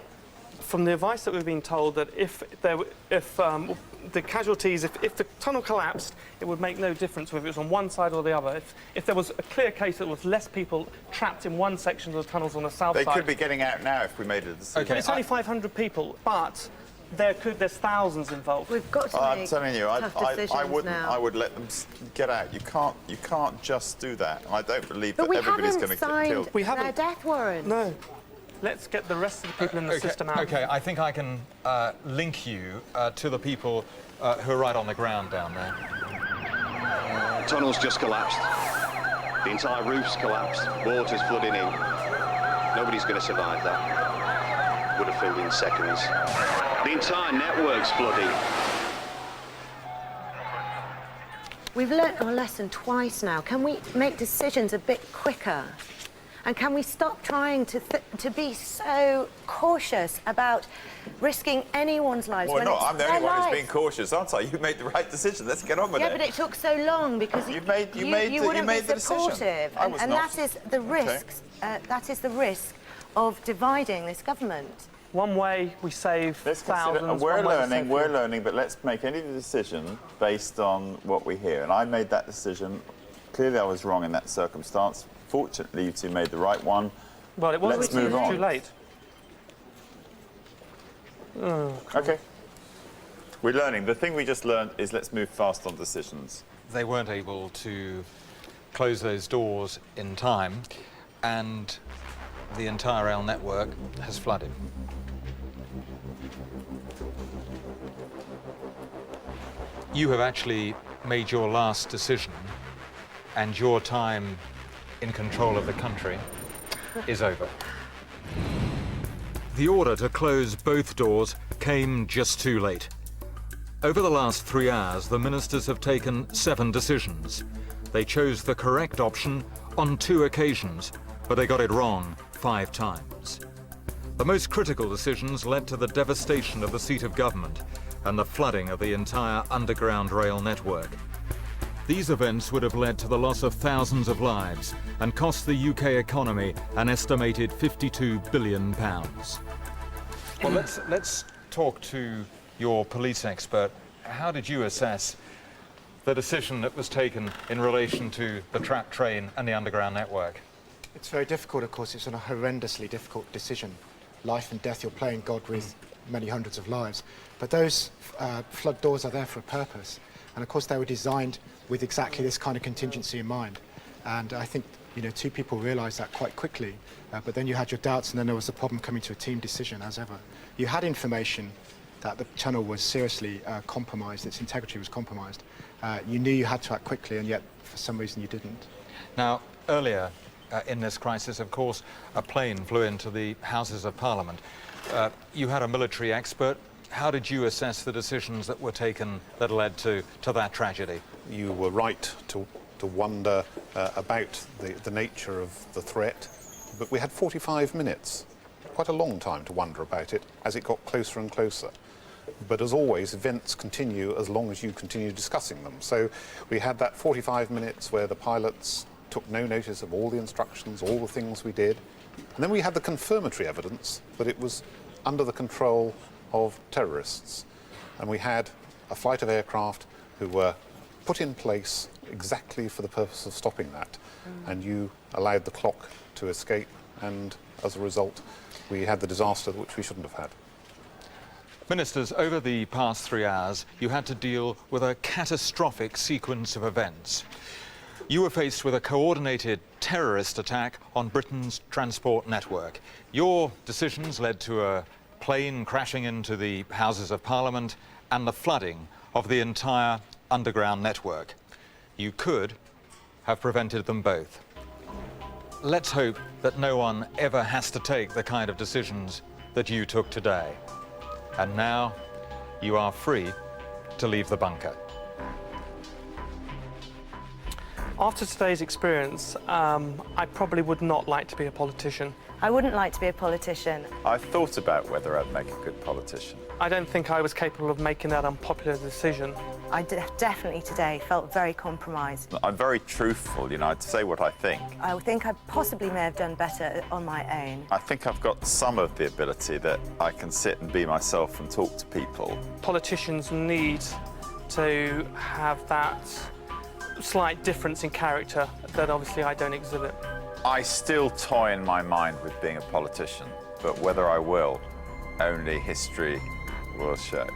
S4: From the advice that we've been told, that if the casualties, if the tunnel collapsed, it would make no difference whether it was on one side or the other. If there was a clear case that there was less people trapped in one section of the tunnels on the south side...
S2: They could be getting out now if we made a decision.
S4: Okay, it's only 500 people, but there's thousands involved.
S3: We've got to
S2: I'm telling you,
S3: I
S2: would let them get out. You can't just do that. I don't believe that everybody's going to get killed.
S3: We haven't signed their death warrant.
S4: No. Let's get the rest of the people in the system out.
S1: Okay, I think I can link you to the people who are right on the ground down there.
S16: The tunnel's just collapsed. The entire roof's collapsed. Water's flooding in. Nobody's going to survive that. Would have filled in seconds. The entire network's flooding. We've
S3: learnt our lesson twice now. Can we make decisions a bit quicker? And can we stop trying to be so cautious about risking anyone's lives?
S2: Well,
S3: when
S2: no,
S3: it's
S2: I'm the
S3: their
S2: only one who's
S3: lives?
S2: being cautious, aren't I? You made the right decision. Let's get on with it.
S3: Yeah, but it took so long because you wouldn't be supportive, and that is the risks. That is the risk of dividing this government.
S4: One way we save thousands.
S2: And we're learning, but let's make any decision based on what we hear. And I made that decision. Clearly, I was wrong in that circumstance. Fortunately, you two made the right one.
S4: Well, it wasn't too late.
S2: Oh, okay. We're learning. The thing we just learned is let's move fast on decisions.
S1: They weren't able to close those doors in time, and the entire rail network has flooded. You have actually made your last decision, and your time in control of the country is over. The order to close both doors came just too late. Over the last 3 hours, the ministers have taken 7 decisions. They chose the correct option on 2 occasions, but they got it wrong 5 times. The most critical decisions led to the devastation of the seat of government and the flooding of the entire underground rail network. These events would have led to the loss of thousands of lives and cost the UK economy an estimated £52 billion. Well, let's talk to your police expert. How did you assess the decision that was taken in relation to the trapped train and the underground network?
S9: It's very difficult, of course. It's a horrendously difficult decision. Life and death, you're playing God with many hundreds of lives. But those flood doors are there for a purpose. And of course, they were designed with exactly this kind of contingency in mind. And I think, you know, 2 people realised that quite quickly. But then you had your doubts, and then there was the problem coming to a team decision, as ever. You had information that the tunnel was seriously compromised, its integrity was compromised. You knew you had to act quickly, and yet, for some reason, you didn't.
S1: Now, earlier in this crisis, of course, a plane flew into the Houses of Parliament. You had a military expert. How did you assess the decisions that were taken that led to that tragedy?
S10: You were right to wonder about the nature of the threat, but we had 45 minutes, quite a long time to wonder about it as it got closer and closer. But as always, events continue as long as you continue discussing them. So we had that 45 minutes where the pilots took no notice of all the instructions, all the things we did. And then we had the confirmatory evidence that it was under the control of terrorists. And we had a flight of aircraft who were put in place exactly for the purpose of stopping that. And you allowed the clock to escape, and as a result, we had the disaster which we shouldn't have had.
S1: Ministers, over the past 3 hours, you had to deal with a catastrophic sequence of events. You were faced with a coordinated terrorist attack on Britain's transport network. Your decisions led to a plane crashing into the Houses of Parliament and the flooding of the entire underground network. You could have prevented them both. Let's hope that no one ever has to take the kind of decisions that you took today. And now you are free to leave the bunker.
S4: After today's experience, I probably would not like to be a politician.
S3: I wouldn't like to be a politician.
S2: I thought about whether I'd make a good politician.
S4: I don't think I was capable of making that unpopular decision.
S3: I definitely today felt very compromised.
S2: I'm very truthful, you know, I'd say what I think.
S3: I think I possibly may have done better on my own.
S2: I think I've got some of the ability that I can sit and be myself and talk to people.
S4: Politicians need to have that slight difference in character that obviously I don't exhibit.
S2: I still toy in my mind with being a politician, but whether I will, only history will show.